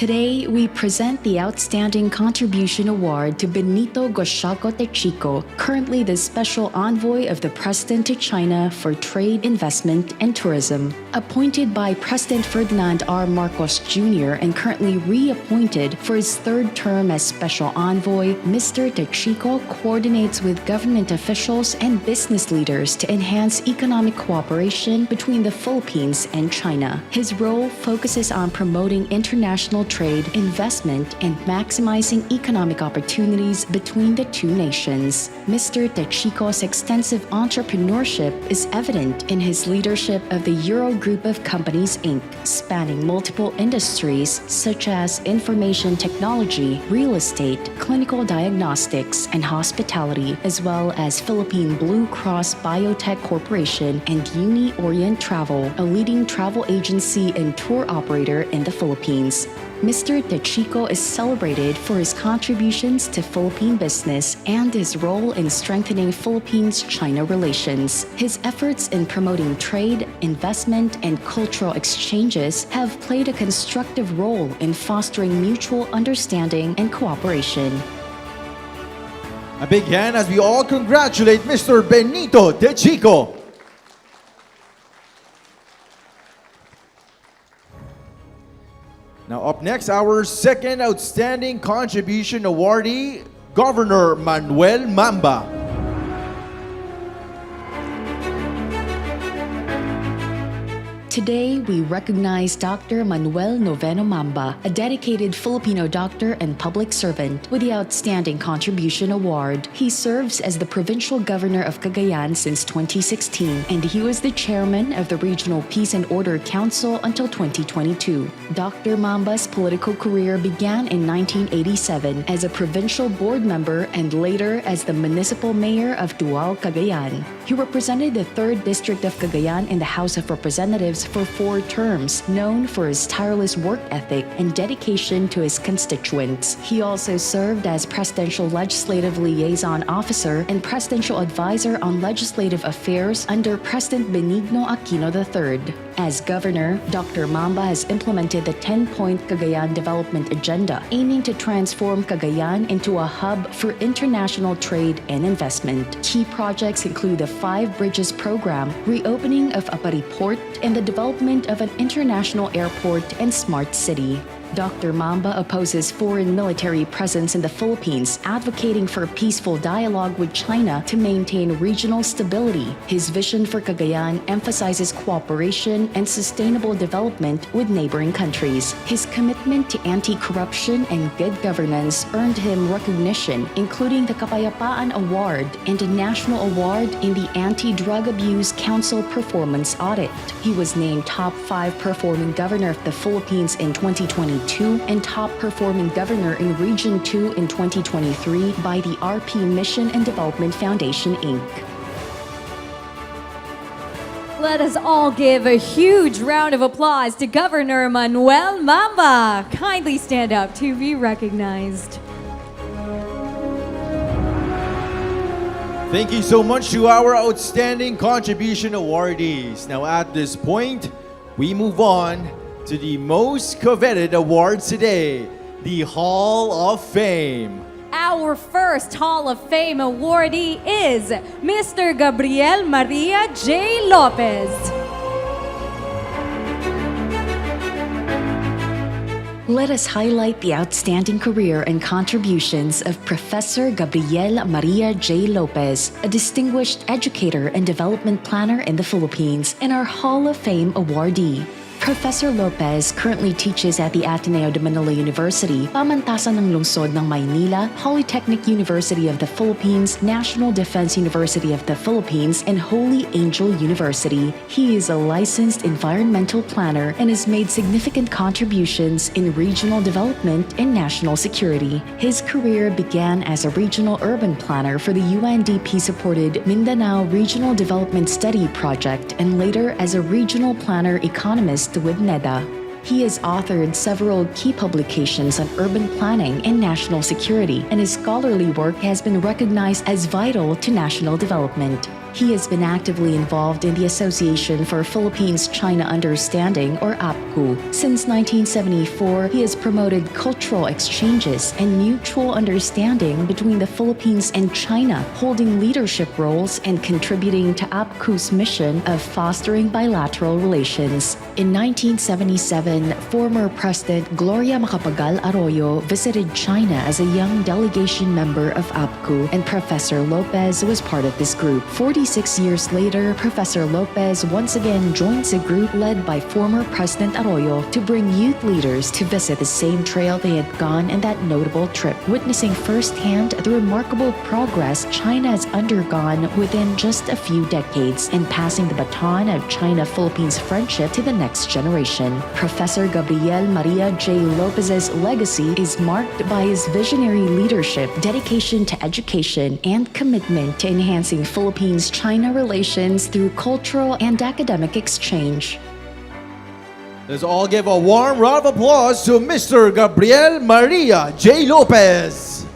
Today, we present the Outstanding Contribution Award to Benito Goshaco Techico, currently the Special Envoy of the President to China for Trade, Investment, and Tourism. Appointed by President Ferdinand R. Marcos Jr. and currently reappointed for his third term as Special Envoy, Mr. Techico coordinates with government officials and business leaders to enhance economic cooperation between the Philippines and China. His role focuses on promoting international trade, investment, and maximizing economic opportunities between the two nations. Mr. Techico's extensive entrepreneurship is evident in his leadership of the Euro Group of Companies Inc., spanning multiple industries such as information technology, real estate, clinical diagnostics, and hospitality, as well as Philippine Blue Cross Biotech Corporation and Uni Orient Travel, a leading travel agency and tour operator in the Philippines. Mr. Techico is celebrated for his contributions to Philippine business and his role in strengthening Philippines-China relations. His efforts in promoting trade, investment, and cultural exchanges have played a constructive role in fostering mutual understanding and cooperation. A big hand as we all congratulate Mr. Benito Techico. Now up next, our second Outstanding Contribution Awardee, Governor Manuel Mamba. Today, we recognize Dr. Manuel Noveno Mamba, a dedicated Filipino doctor and public servant with the Outstanding Contribution Award. He serves as the Provincial Governor of Cagayan since 2016, and he was the chairman of the Regional Peace and Order Council until 2022. Dr. Mamba's political career began in 1987 as a provincial board member and later as the municipal mayor of Tuao, Cagayan. He represented the 3rd District of Cagayan in the House of Representatives for 4 terms, known for his tireless work ethic and dedication to his constituents. He also served as Presidential Legislative Liaison Officer and Presidential Advisor on Legislative Affairs under President Benigno Aquino III. As governor, Dr. Mamba has implemented the 10-point Cagayan Development Agenda, aiming to transform Cagayan into a hub for international trade and investment. Key projects include the 5 Bridges Program, reopening of Apari Port, and the development of an international airport and smart city. Dr. Mamba opposes foreign military presence in the Philippines, advocating for peaceful dialogue with China to maintain regional stability. His vision for Cagayan emphasizes cooperation and sustainable development with neighboring countries. His commitment to anti-corruption and good governance earned him recognition, including the Kapayapaan Award and a National Award in the Anti-Drug Abuse Council Performance Audit. He was named Top 5 Performing Governor of the Philippines in 2022 and Top Performing Governor in Region 2 in 2023 by the RP Mission and Development Foundation, Inc. Let us all give a huge round of applause to Governor Manuel Mamba. Kindly stand up to be recognized. Thank you so much to our Outstanding Contribution Awardees. Now at this point, we move on to the most coveted awards today, the Hall of Fame. Our first Hall of Fame awardee is Mr. Gabriel Maria J. Lopez. Let us highlight the outstanding career and contributions of Professor Gabriel Maria J. Lopez, a distinguished educator and development planner in the Philippines, and our Hall of Fame awardee. Professor Lopez currently teaches at the Ateneo de Manila University, Pamantasan ng Lungsod ng Maynila, Polytechnic University of the Philippines, National Defense University of the Philippines, and Holy Angel University. He is a licensed environmental planner and has made significant contributions in regional development and national security. His career began as a regional urban planner for the UNDP-supported Mindanao Regional Development Study Project and later as a regional planner economist with NEDA. He has authored several key publications on urban planning and national security, and his scholarly work has been recognized as vital to national development. He has been actively involved in the Association for Philippines-China Understanding, or APPCU. Since 1974, he has promoted cultural exchanges and mutual understanding between the Philippines and China, holding leadership roles and contributing to APPCU's mission of fostering bilateral relations. In 1977, former President Gloria Macapagal Arroyo visited China as a young delegation member of APPCU, and Professor Lopez was part of this group. 46 years later, Professor Lopez once again joins a group led by former President Arroyo to bring youth leaders to visit the same trail they had gone in that notable trip, witnessing firsthand the remarkable progress China has undergone within just a few decades and passing the baton of China-Philippines friendship to the next generation. Professor Gabriel Maria J. Lopez's legacy is marked by his visionary leadership, dedication to education, and commitment to enhancing Philippines-China relations through cultural and academic exchange. Let's all give a warm round of applause to Mr. Gabriel Maria J. Lopez.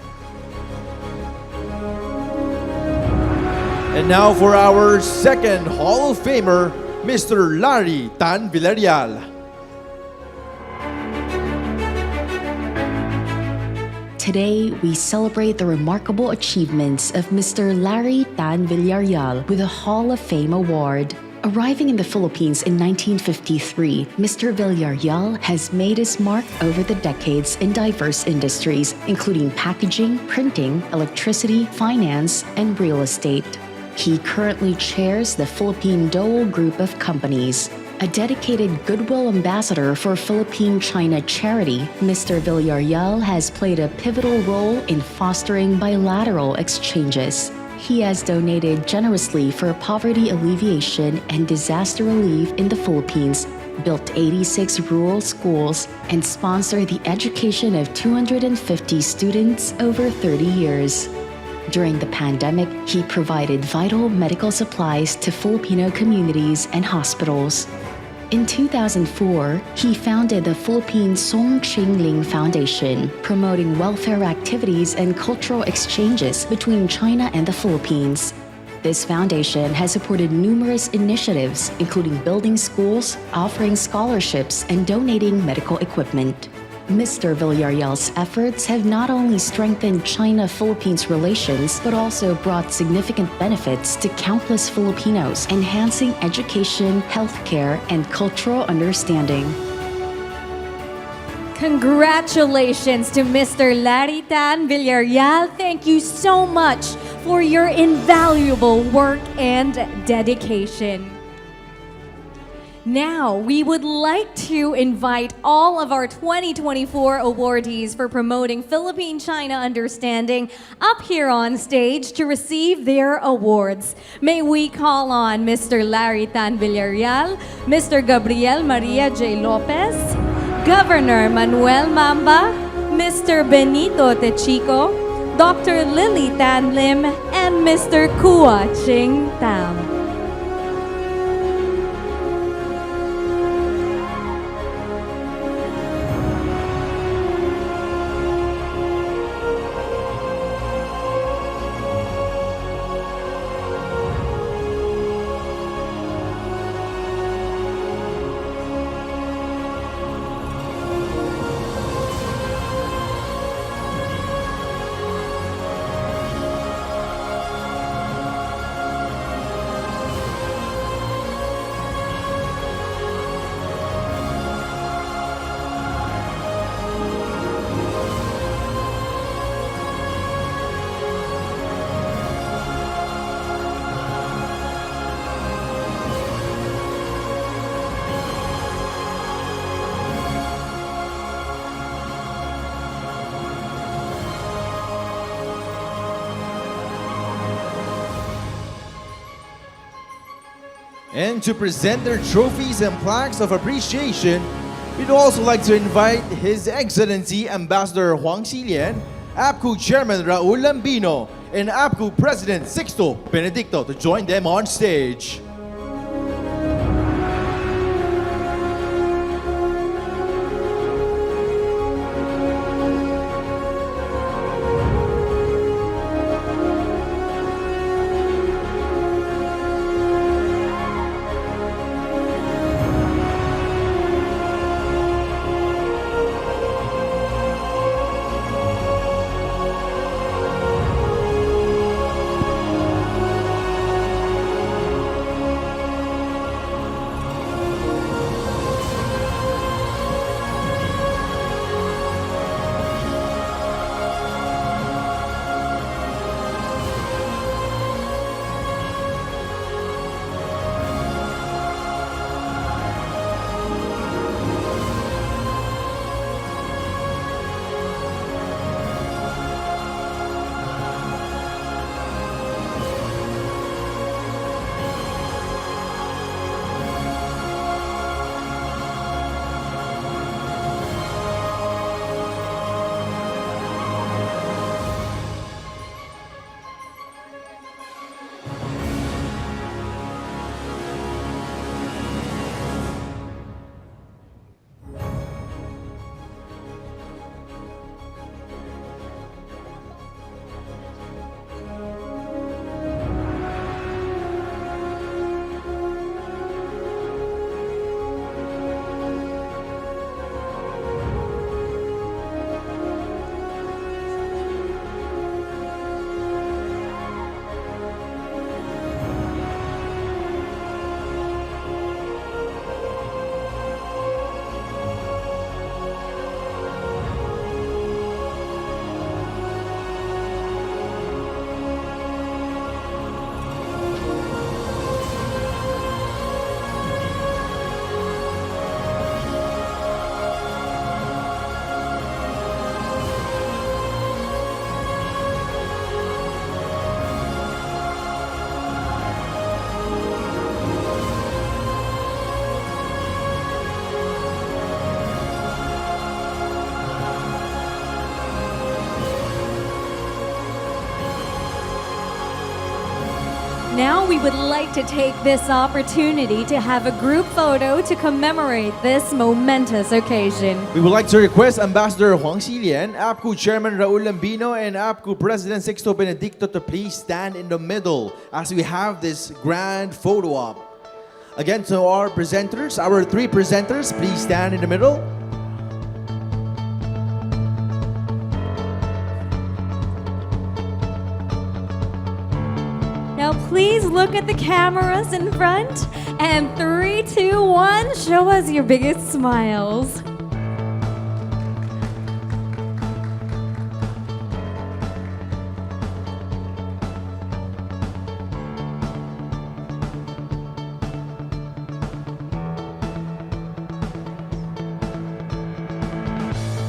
And now for our second Hall of Famer, Mr. Larry Tan Villarreal. Today, we celebrate the remarkable achievements of Mr. Larry Tan Villarreal with a Hall of Fame award. Arriving in the Philippines in 1953, Mr. Villarreal has made his mark over the decades in diverse industries, including packaging, printing, electricity, finance, and real estate. He currently chairs the Philippine Dole Group of Companies. A dedicated Goodwill Ambassador for Philippine-China Charity, Mr. Villarreal has played a pivotal role in fostering bilateral exchanges. He has donated generously for poverty alleviation and disaster relief in the Philippines, built 86 rural schools, and sponsored the education of 250 students over 30 years. During the pandemic, he provided vital medical supplies to Filipino communities and hospitals. In 2004, he founded the Philippine Song Ching Ling Foundation, promoting welfare activities and cultural exchanges between China and the Philippines. This foundation has supported numerous initiatives, including building schools, offering scholarships, and donating medical equipment. Mr. Villarreal's efforts have not only strengthened China-Philippines relations, but also brought significant benefits to countless Filipinos, enhancing education, healthcare, and cultural understanding. Congratulations to Mr. Larry Tan Villarreal. Thank you so much for your invaluable work and dedication. Now, we would like to invite all of our 2024 awardees for promoting Philippine-China understanding up here on stage to receive their awards. May we call on Mr. Larry Tan Villarreal, Mr. Gabriel Maria J. Lopez, Governor Manuel Mamba, Mr. Benito Techico, Dr. Lily Tan Lim, and Mr. Kua Ching Tam. And to present their trophies and plaques of appreciation, we'd also like to invite His Excellency Ambassador Huang Xilian, APPCU Chairman Raul Lambino, and APPCU President Sixto Benedicto to join them on stage. Now we would like to take this opportunity to have a group photo to commemorate this momentous occasion. We would like to request Ambassador Huang Xilian, APPCU Chairman Raul Lambino, and APPCU President Sixto Benedicto to please stand in the middle as we have this grand photo op. Again, to our presenters, our three presenters, please stand in the middle. Now please look at the cameras in front, and 3, 2, 1, show us your biggest smiles.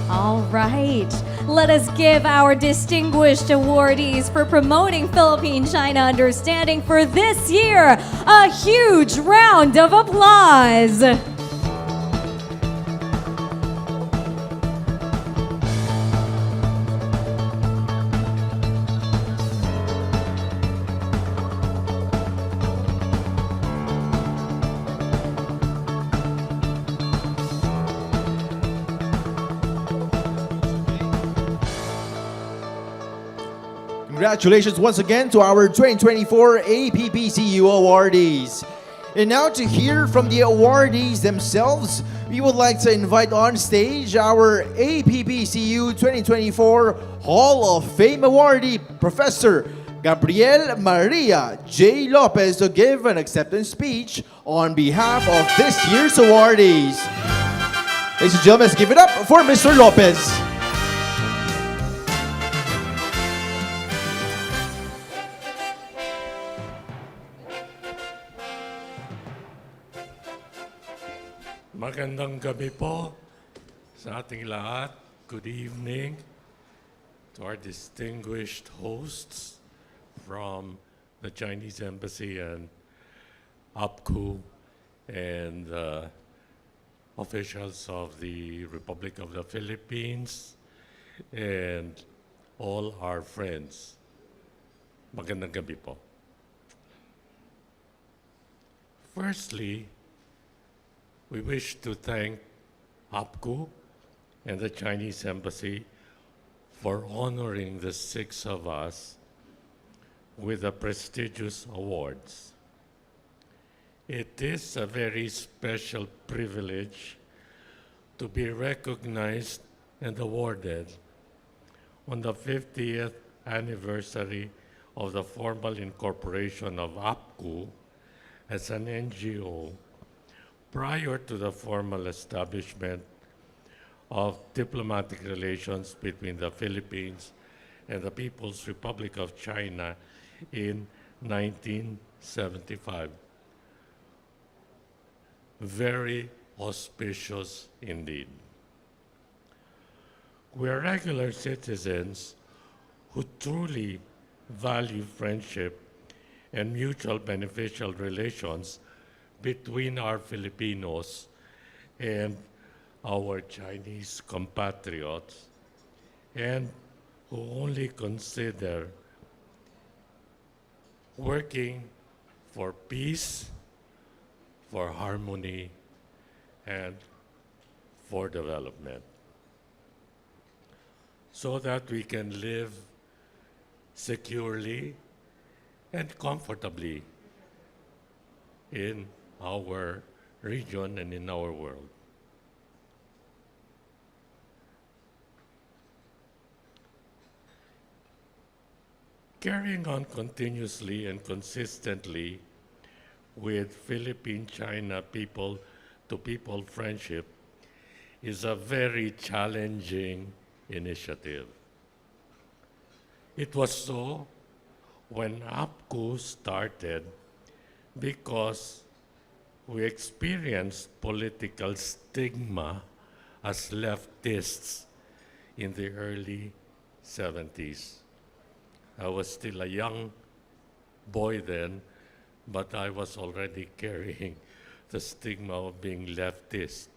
All right, let us give our distinguished awardees for promoting Philippine-China understanding for this year a huge round of applause. Congratulations once again to our 2024 APPCU awardees. And now to hear from the awardees themselves, we would like to invite on stage our APPCU 2024 Hall of Fame awardee, Professor Gabriel Maria J. Lopez, to give an acceptance speech on behalf of this year's awardees. Ladies and gentlemen, let's give it up for Mr. Lopez. Magandang gabi po sa ating lahat. Good evening to our distinguished hosts from the Chinese Embassy and APPCU and officials of the Republic of the Philippines and all our friends. Magandang gabi po. Firstly, we wish to thank APPCU and the Chinese Embassy for honoring the six of us with the prestigious awards. It is a very special privilege to be recognized and awarded on the 50th anniversary of the formal incorporation of APPCU as an NGO prior to the formal establishment of diplomatic relations between the Philippines and the People's Republic of China in 1975. Very auspicious indeed. We are regular citizens who truly value friendship and mutual beneficial relations between our Filipinos and our Chinese compatriots, and who only consider working for peace, for harmony, and for development, so that we can live securely and comfortably in our region and in our world. Carrying on continuously and consistently with Philippine-China people-to-people friendship is a very challenging initiative. It was so when APPCU started because we experienced political stigma as leftists in the early 70s. I was still a young boy then, but I was already carrying the stigma of being leftist.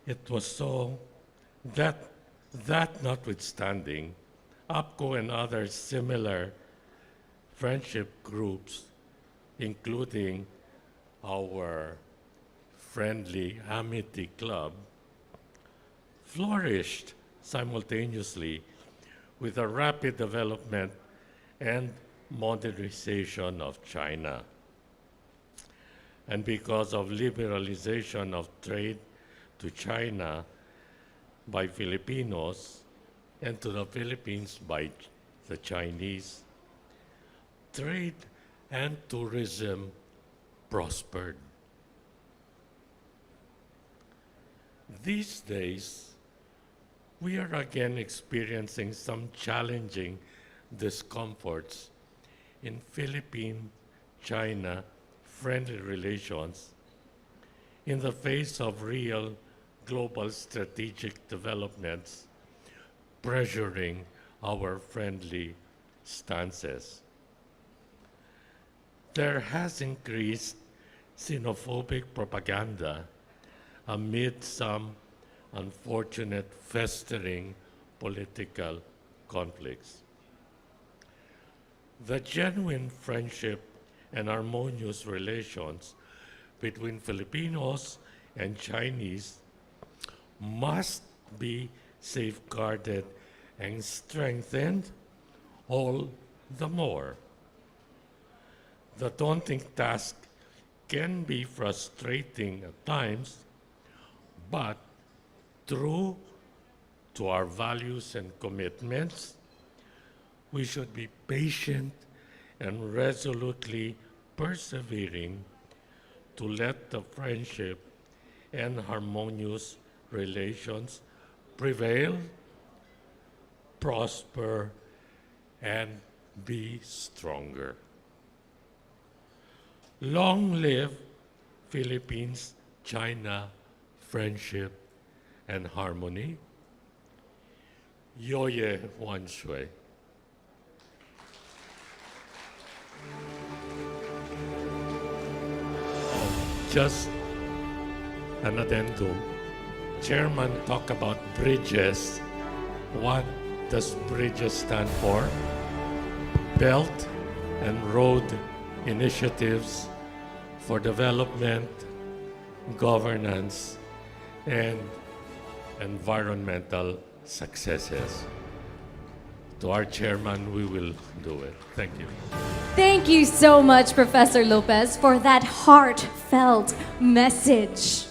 It was so that notwithstanding, APPCU and other similar friendship groups, including our friendly Amity Club, flourished simultaneously with the rapid development and modernization of China. And because of liberalization of trade to China by Filipinos and to the Philippines by the Chinese, trade and tourism prospered. These days, we are again experiencing some challenging discomforts in Philippine-China friendly relations in the face of real global strategic developments pressuring our friendly stances. There has increased xenophobic propaganda amid some unfortunate festering political conflicts. The genuine friendship and harmonious relations between Filipinos and Chinese must be safeguarded and strengthened all the more. The daunting task can be frustrating at times, but true to our values and commitments, we should be patient and resolutely persevering to let the friendship and harmonious relations prevail, prosper, and be stronger. Long live Philippines-China friendship and harmony. 友也万岁。Just an addendum. Chairman talked about bridges. What does bridges stand for? Belt and Road Initiatives for Development, Governance, and Environmental Successes. To our chairman, we will do it. Thank you. Thank you so much, Professor Lopez, for that heartfelt message.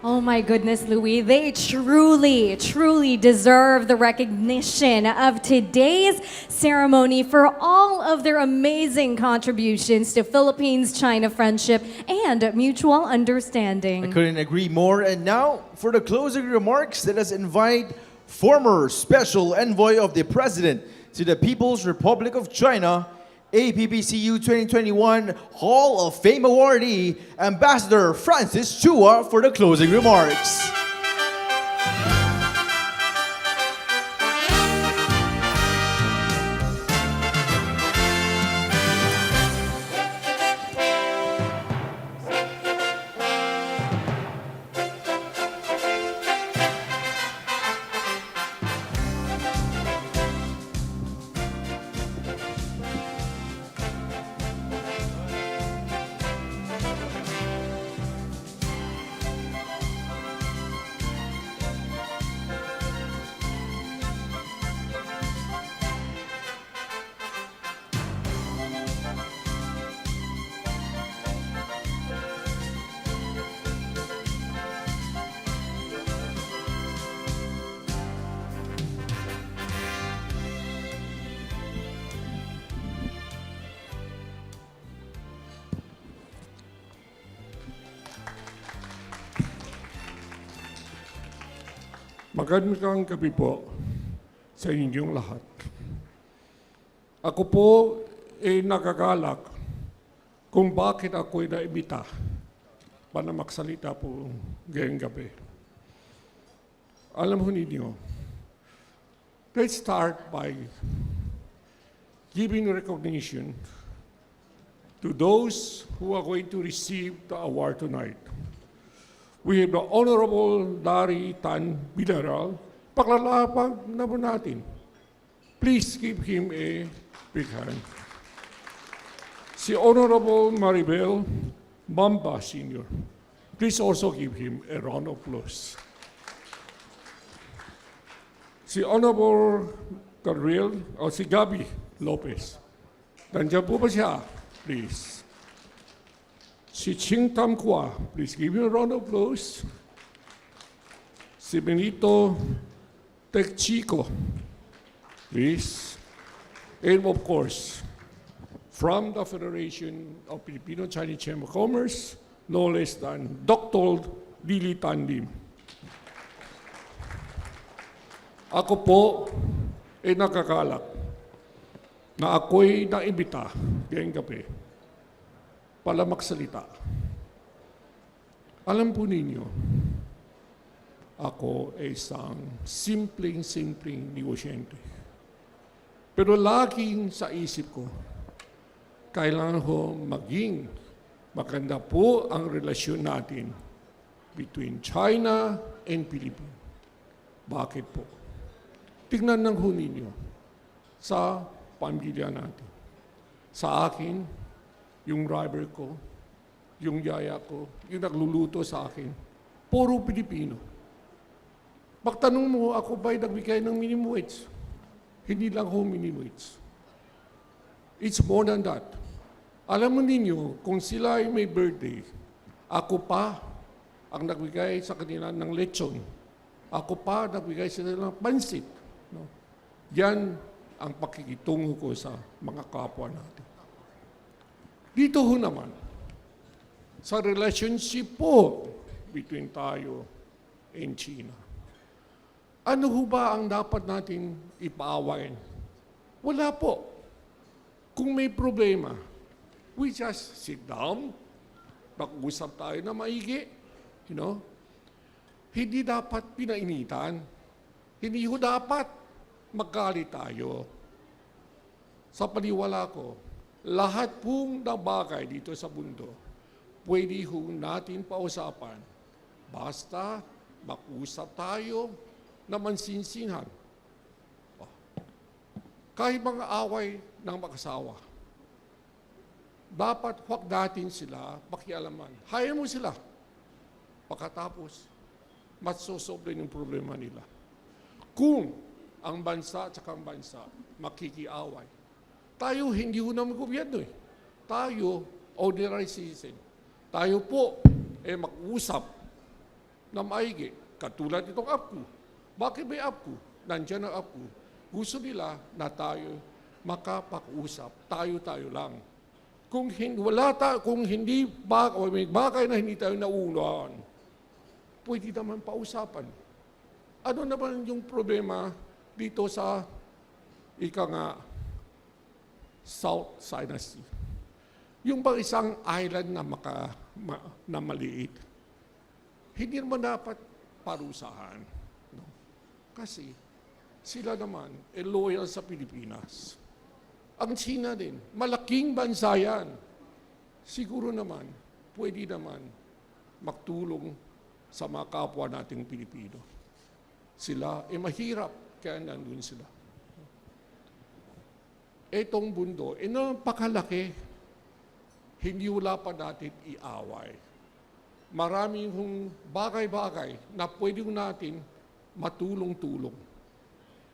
Oh my goodness, Louis, they truly, truly deserve the recognition of today's ceremony for all of their amazing contributions to Philippines-China friendship and mutual understanding. I couldn't agree more. And now, for the closing remarks, let us invite former Special Envoy of the President to the People's Republic of China, APPCU 2021 Hall of Fame awardee, Ambassador Francis Chua, for the closing remarks. Magandang gabi po sa inyong lahat. Ako po ay nagagalak kung bakit ako'y naibita para magsalita po ngayong gabi. Alam ho ninyo, let's start by giving recognition to those who are going to receive the award tonight. We have the Honorable Larry Tan Villarreal. Paklalapag naman natin. Please give him a big hand. Si Honorable Maribel Mamba Sr. Please also give him a round of applause. Si Honorable Gabriel, o si Gabi Lopez. Nandiyan po ba siya? Please. Si Ching Tam Kwa, please give him a round of applause. Si Benito Tekchico, please. And of course, from the Federation of Filipino-Chinese Chamber of Commerce, no less than Dr. Lily Tan Lim. Ako po ay nakakalak na ako'y naimbita ngayong gabi para magsalita. Alam po ninyo, ako ay isang simpleng negosyante. Pero laging sa isip ko, kailangan ho maging maganda po ang relasyon natin between China and Philippines. Bakit po? Tingnan ng ho ninyo sa pamilya natin. Sa akin, yung driver ko, yung yaya ko, yung nagluluto sa akin, puro Pilipino. Pagtanong mo, ako ba'y nagbigay ng minimum wage? Hindi lang ho minimum wage. It's more than that. Alam mo ninyo, kung sila ay may birthday, ako pa ang nagbigay sa kanila ng lechon. Ako pa nagbigay sa kanila ng pansit. No? Yan ang pakikitungo ko sa mga kapwa natin. Dito ho naman, sa relationship po between tayo and China. Ano ho ba ang dapat natin ipaawain? Wala po. Kung may problema, we just sit down, mag-usap tayo na maigi, you know? Hindi dapat pinainitan. Hindi ho dapat maggalit tayo. Sa paniwala ko, lahat pong na bagay dito sa mundo, pwede hong natin pausapan. Basta mag-usap tayo na mansinsinhan. Kahit mga away ng mag-asawa, dapat huwag natin sila pakialaman. Hayaan mo sila. Pagkatapos, matsosolve yung problema nila. Kung ang bansa at saka ang bansa makikiaway, tayo hindi ho naman gobyerno eh. Tayo, ordinary citizen. Tayo po, mag-usap na maigi. Katulad itong APPCU. Bakit may APPCU? Nandiyan ang APPCU. Gusto nila na tayo makapag-usap. Tayo-tayo lang. Kung hindi may bagay na hindi tayo nauunawaan, pwede naman pausapan. Ano naman yung problema dito sa South China Sea? Yung bang isang island na maliit, hindi naman dapat parusahan. No? Kasi sila naman loyal sa Pilipinas. Ang China din, malaking bansa yan. Siguro naman, pwede naman magtulong sa mga kapwa nating Pilipino. Sila, mahirap, kaya nandun sila. Etong mundo, napakalaki, hindi wala pa natin iaway. Maraming bagay-bagay na pwede natin matulong-tulong.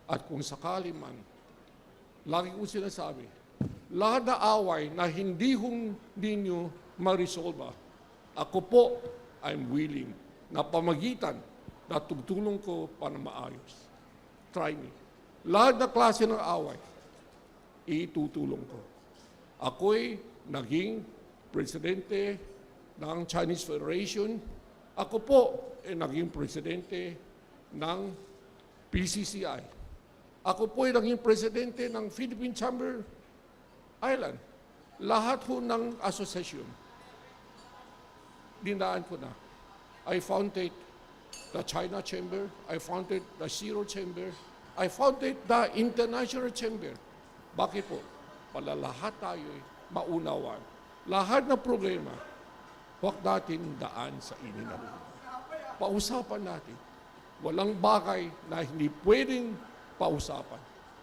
At kung sakali man, lagi ko sinasabi, lahat na away na hindi ninyo ma-resolve, ako po, I'm willing na pamagitan na tutulong ko para maayos. Try me. Lahat na klase ng away, itutulong ko. Ako'y naging presidente ng Chinese Federation. Ako po naging presidente ng PCCI. Ako po naging presidente ng Philippine Chamber Island. Lahat ho ng asosasyon, dinaan ko na. I founded the China Chamber. I founded the Zero Chamber. I founded the International Chamber. Bakit po? Para lahat tayo maunawan. Lahat ng problema, huwag natin daan sa ininabuhi. Pausapan natin. Walang bagay na hindi pwedeng pausapan.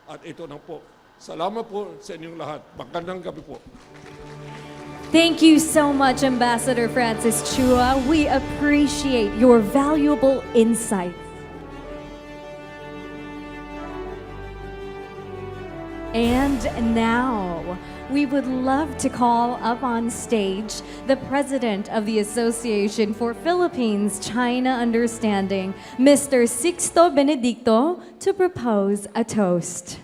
At ito na po. Salamat po sa inyong lahat. Magandang gabi po. Thank you so much, Ambassador Francis Chua. We appreciate your valuable insights. And now, we would love to call up on stage the President of the Association for Philippines-China Understanding, Mr. Sixto Benedicto, to propose a toast.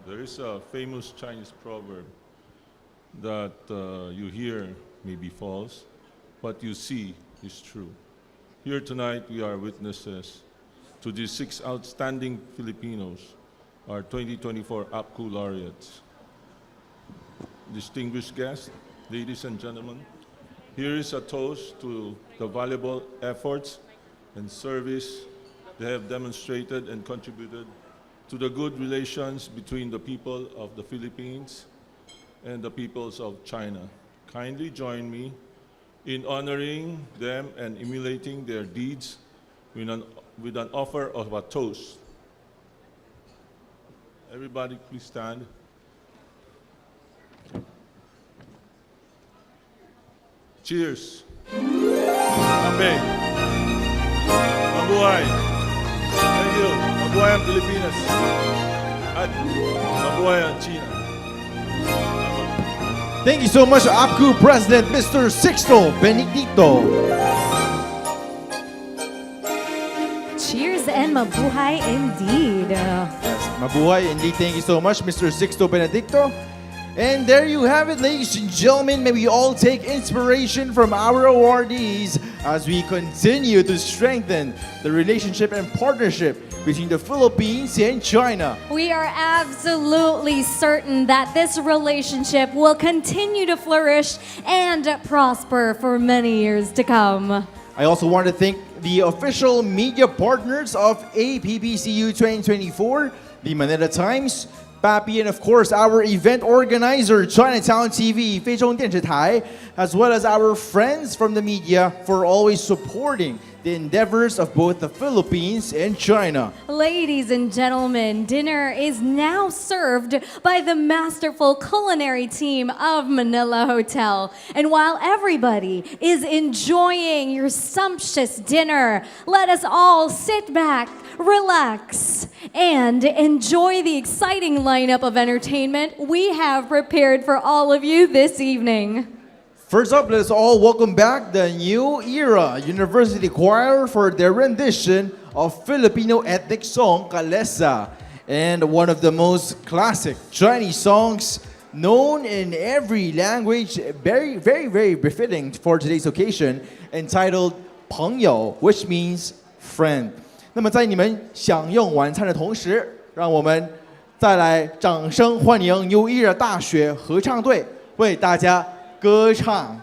There is a famous Chinese proverb that you hear may be false, but you see is true. Here tonight we are witnesses to these 6 outstanding Filipinos, our 2024 APPCU laureates. Distinguished guests, ladies and gentlemen, here is a toast to the valuable efforts and service they have demonstrated and contributed to the good relations between the people of the Philippines and the peoples of China. Kindly join me in honoring them and emulating their deeds with an offer of a toast. Everybody please stand. Cheers. Kambe. Mabuhay. Thank you. Mabuhay ang Pilipinas. At mabuhay ang China. Thank you so much, APPCU President Mr. Sixto Benedicto. Cheers and mabuhay indeed. Yes, mabuhay indeed. Thank you so much, Mr. Sixto Benedicto. And there you have it, ladies and gentlemen. May we all take inspiration from our awardees as we continue to strengthen the relationship and partnership between the Philippines and China. We are absolutely certain that this relationship will continue to flourish and prosper for many years to come. I also want to thank the official media partners of APPCU 2024, the Manila Times, Papi, and of course our event organizer, Chinatown TV, 非中电视台, as well as our friends from the media for always supporting the endeavors of both the Philippines and China. Ladies and gentlemen, dinner is now served by the masterful culinary team of Manila Hotel. And while everybody is enjoying your sumptuous dinner, let us all sit back, relax, and enjoy the exciting lineup of entertainment we have prepared for all of you this evening. First up, let's all welcome back the New Era University Choir for their rendition of Filipino ethnic song, Kalesa, and one of the most classic Chinese songs known in every language, very, very, very befitting for today's occasion, entitled 朋友, which means friend. 那么在你们享用晚餐的同时，让我们再来掌声欢迎 New Era 大学合唱队为大家歌唱。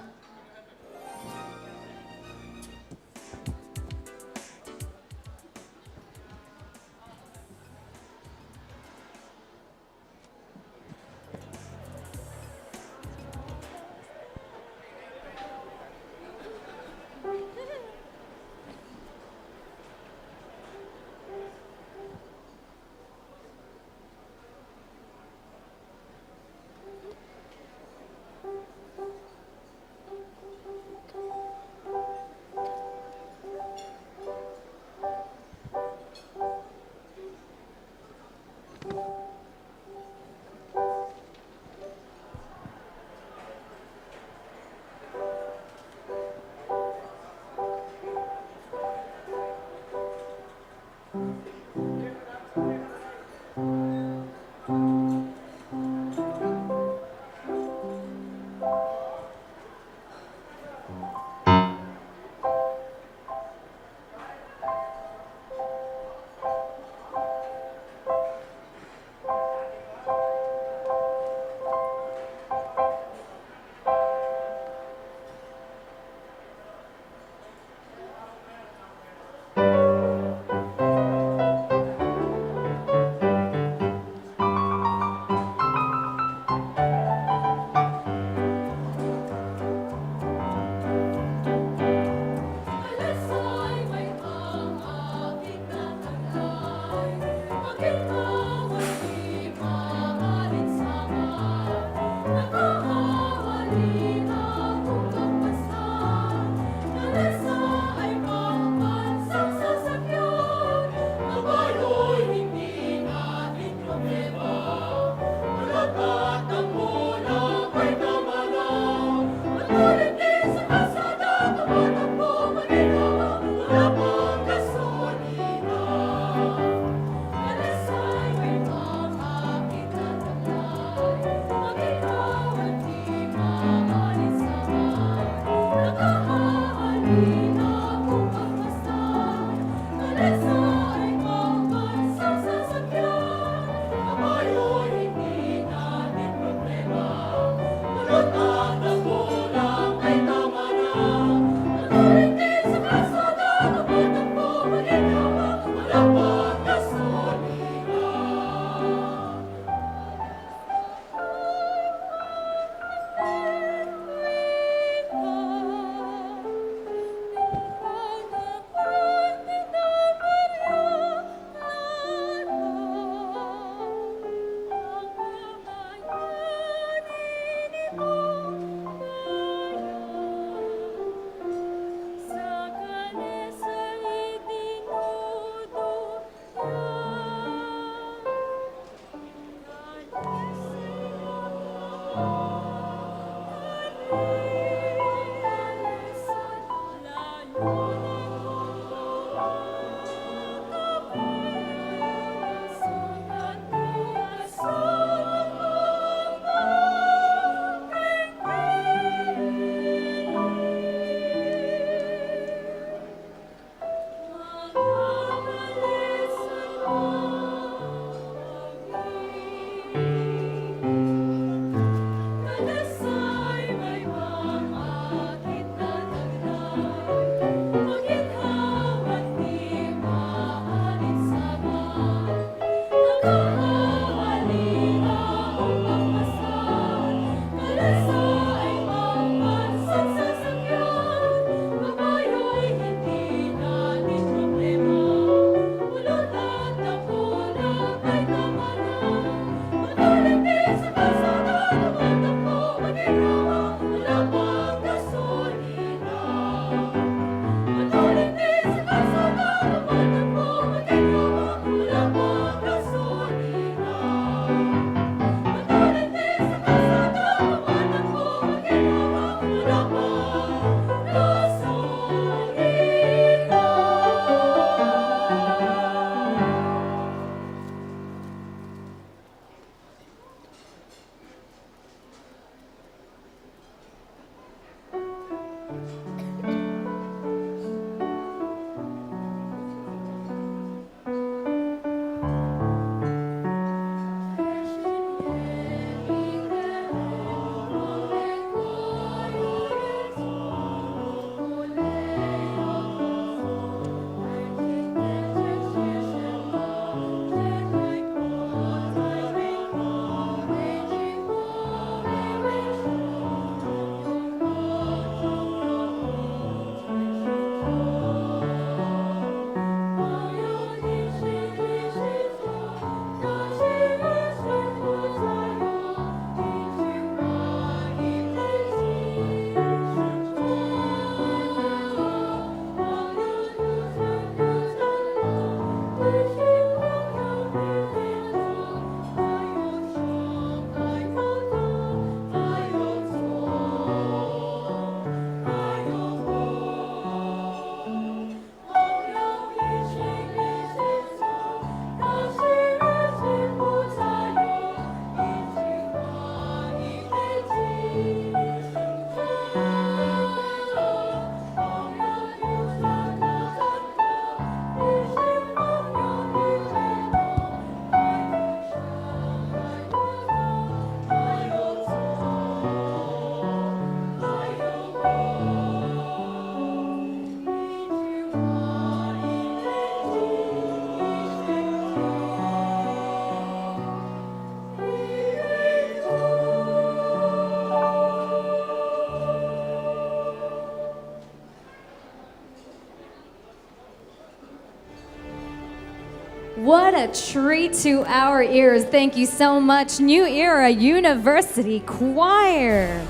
What a treat to our ears. Thank you so much, New Era University Choir.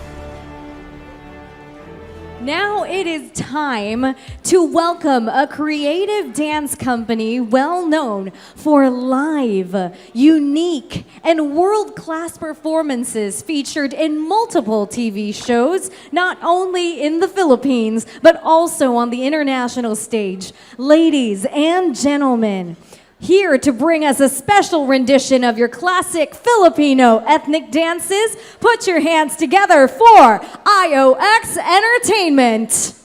Now it is time to welcome a creative dance company well known for live, unique, and world-class performances featured in multiple TV shows, not only in the Philippines, but also on the international stage. Ladies and gentlemen, here to bring us a special rendition of your classic Filipino ethnic dances, put your hands together for IOX Entertainment.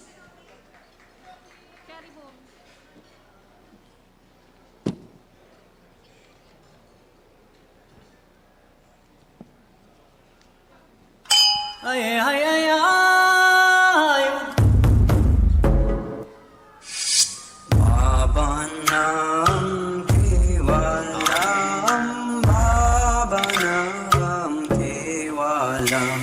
Ay, ay, ay, ay. Baba ng tiwalam, baba ng tiwalam.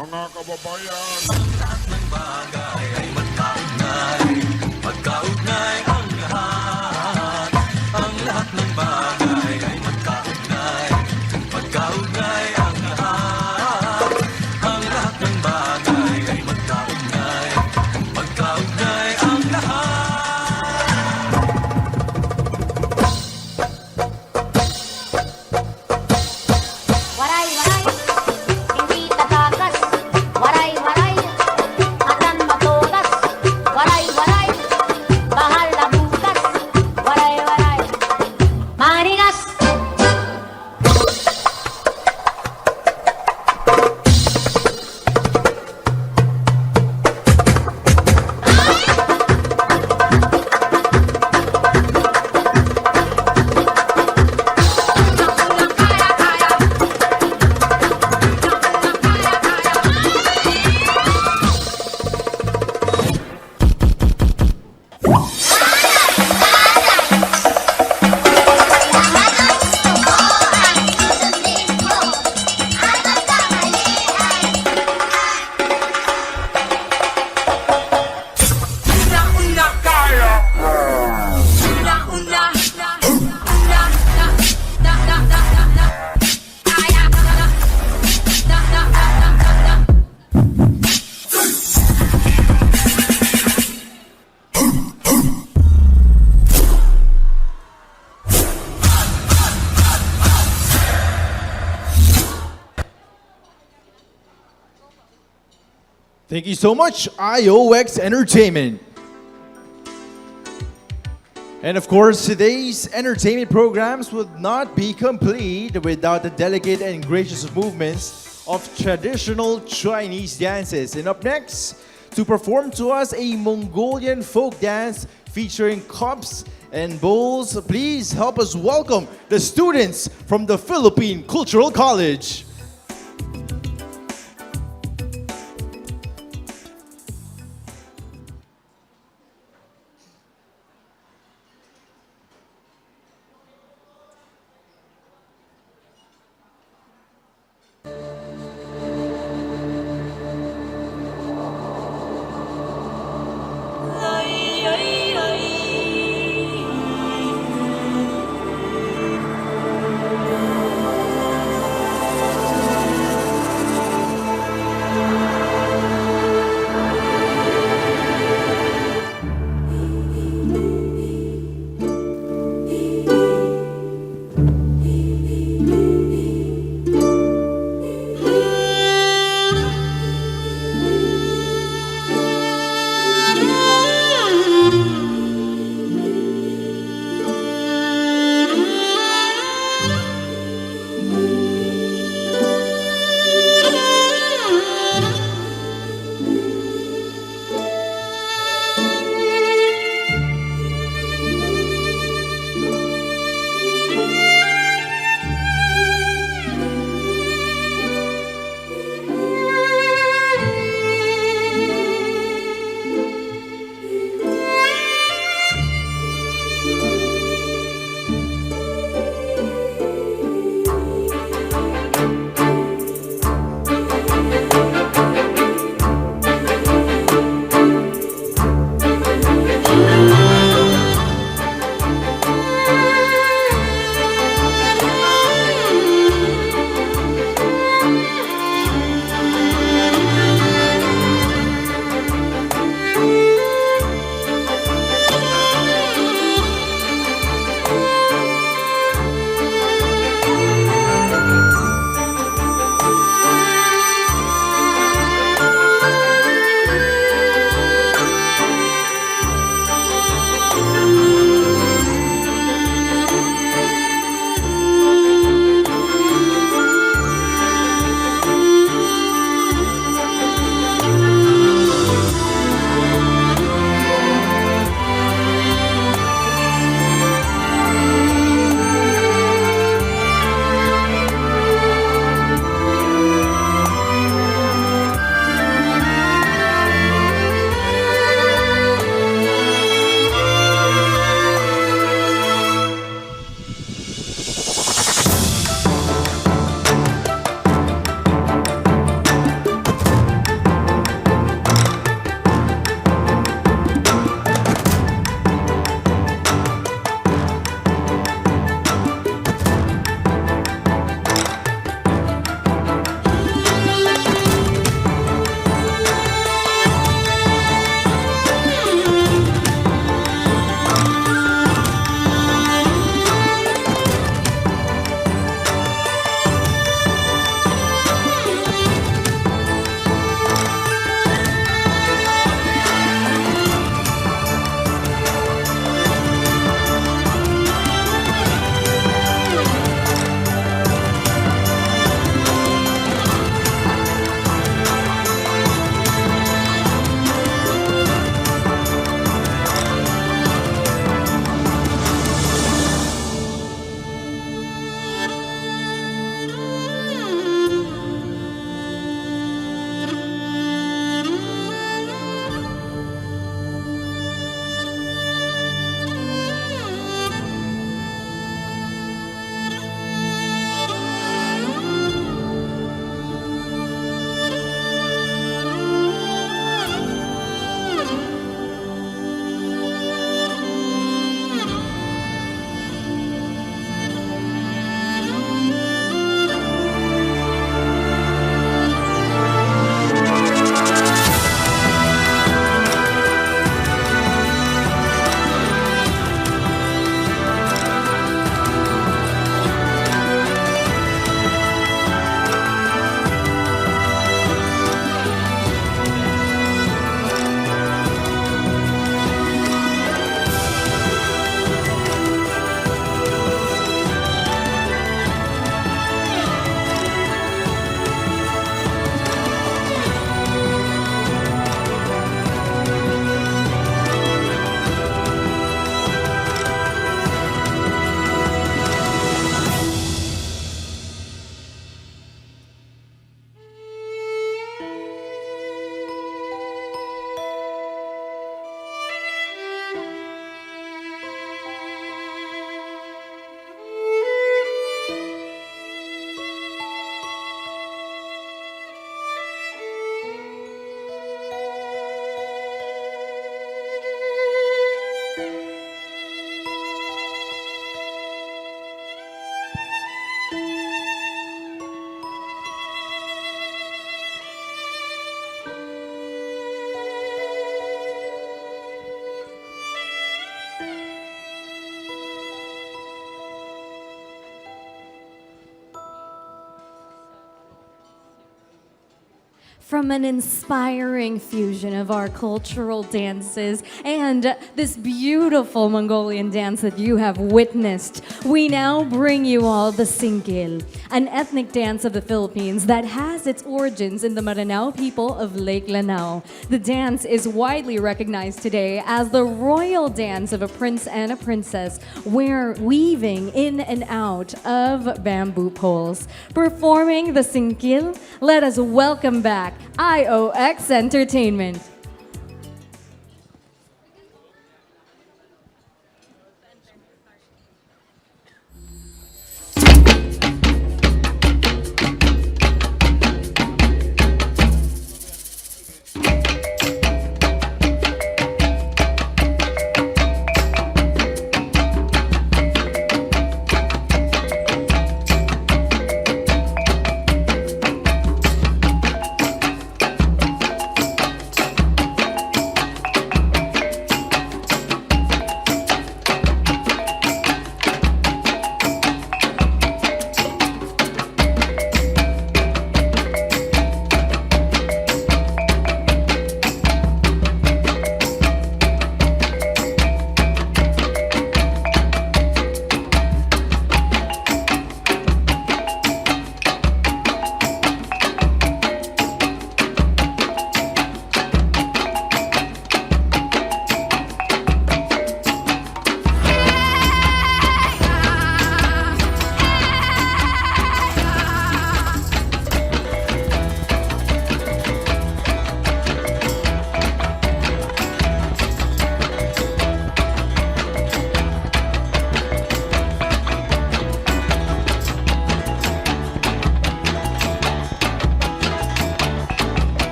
Mga kababayan, lahat ng bagay ay magkaugnay, magkaugnay ang lahat. Ang lahat ng bagay ay magkaugnay, magkaugnay ang lahat. Ang lahat ng bagay ay magkaugnay, magkaugnay ang lahat. Waray, waray, hindi tatakas. Waray, waray, atan matodas. Waray, waray, bahal na bukas. Waray, waray, manigas. Una, kaya. Una, una, kaya. Thank you so much, IOX Entertainment. And of course, today's entertainment programs would not be complete without the delicate and gracious movements of traditional Chinese dances. And up next, to perform to us a Mongolian folk dance featuring cups and bowls, please help us welcome the students from the Philippine Cultural College. Ay, ay, ay. from an inspiring fusion of our cultural dances and this beautiful Mongolian dance that you have witnessed, we now bring you all the Singkil, an ethnic dance of the Philippines that has its origins in the Maranao people of Lake Lanao. The dance is widely recognized today as the royal dance of a prince and a princess, where weaving in and out of bamboo poles. Performing the Singkil, let us welcome back IOX Entertainment.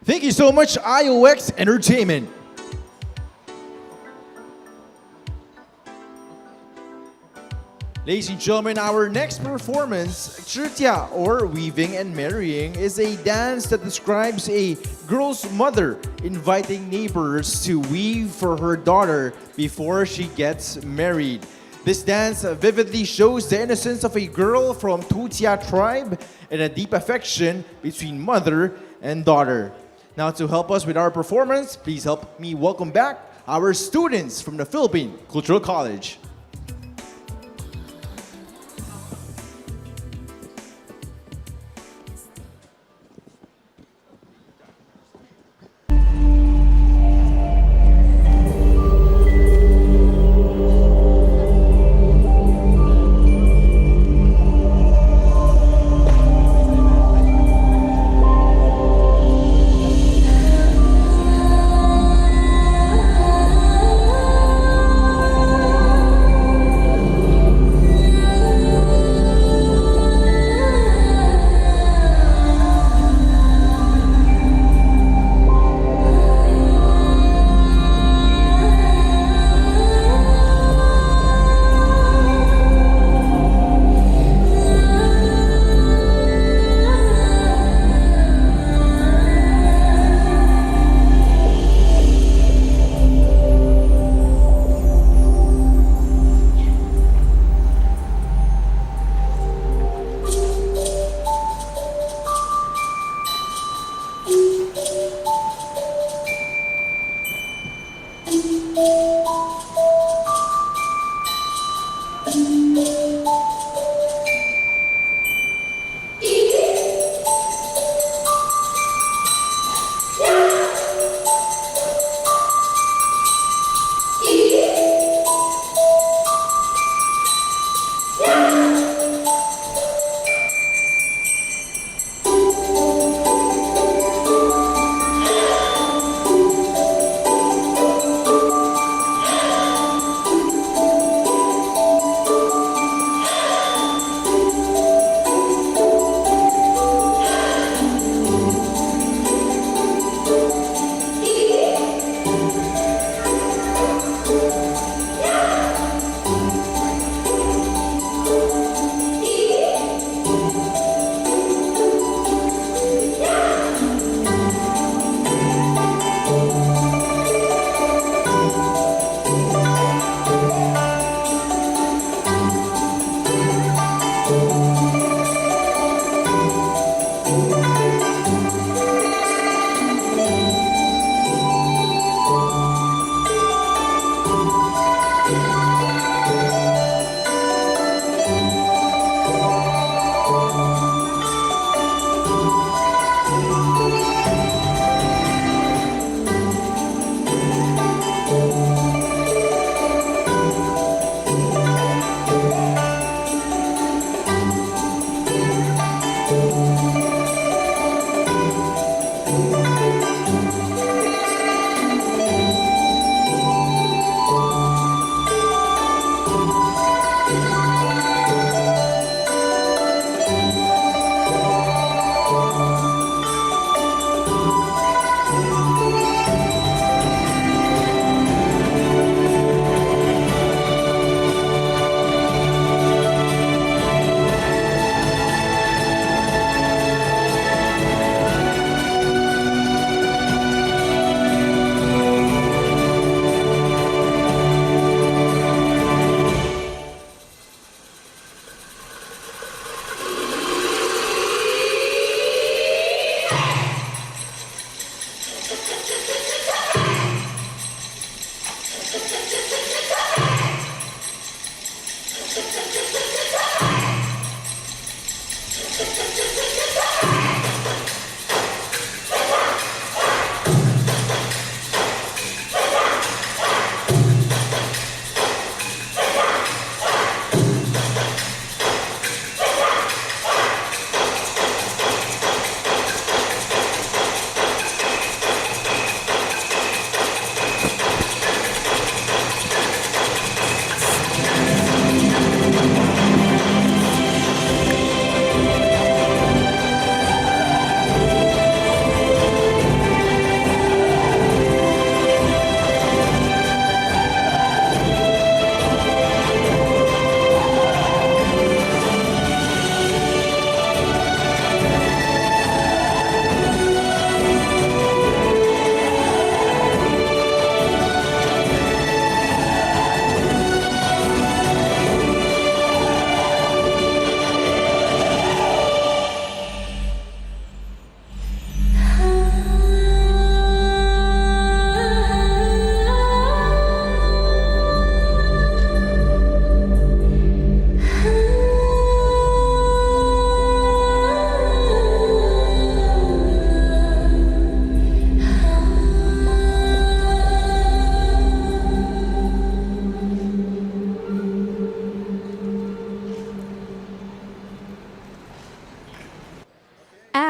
Thank you so much, IOX Entertainment. Ladies and gentlemen, our next performance, 指甲 or weaving and marrying, is a dance that describes a girl's mother inviting neighbors to weave for her daughter before she gets married. This dance vividly shows the innocence of a girl from Tutia tribe and a deep affection between mother and daughter. Now, to help us with our performance, please help me welcome back our students from the Philippine Cultural College.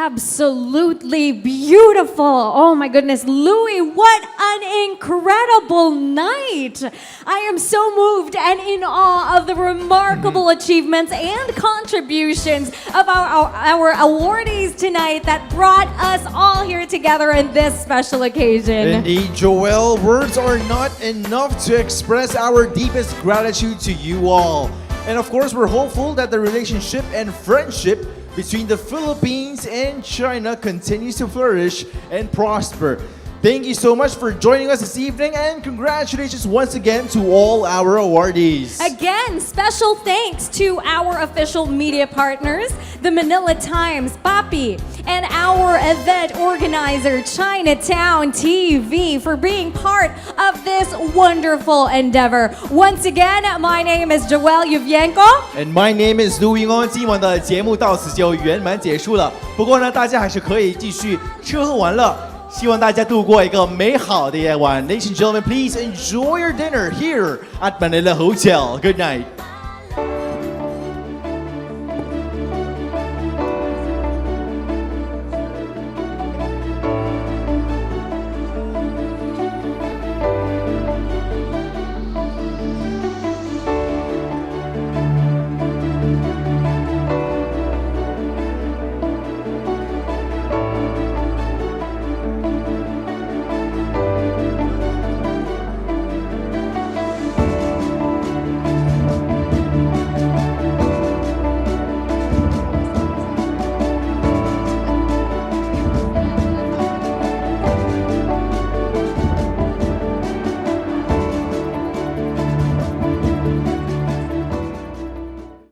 absolutely beautiful. Oh my goodness, Louis, what an incredible night. I am so moved and in awe of the remarkable achievements and contributions of our awardees tonight that brought us all here together in this special occasion. Indeed, Joel, words are not enough to express our deepest gratitude to you all. And of course, we're hopeful that the relationship and friendship between the Philippines and China continues to flourish and prosper. Thank you so much for joining us this evening, and congratulations once again to all our awardees. Again, special thanks to our official media partners, the Manila Times, Papi, and our event organizer, Chinatown TV, for being part of this wonderful endeavor. Once again, my name is Joelle Yuvienko. And my name is Louis Ngong. 今晚的节目到此就圆满结束了。不过呢，大家还是可以继续吃喝玩乐。希望大家度过一个美好的夜晚。Ladies and gentlemen, please enjoy your dinner here at Manila Hotel. Good night.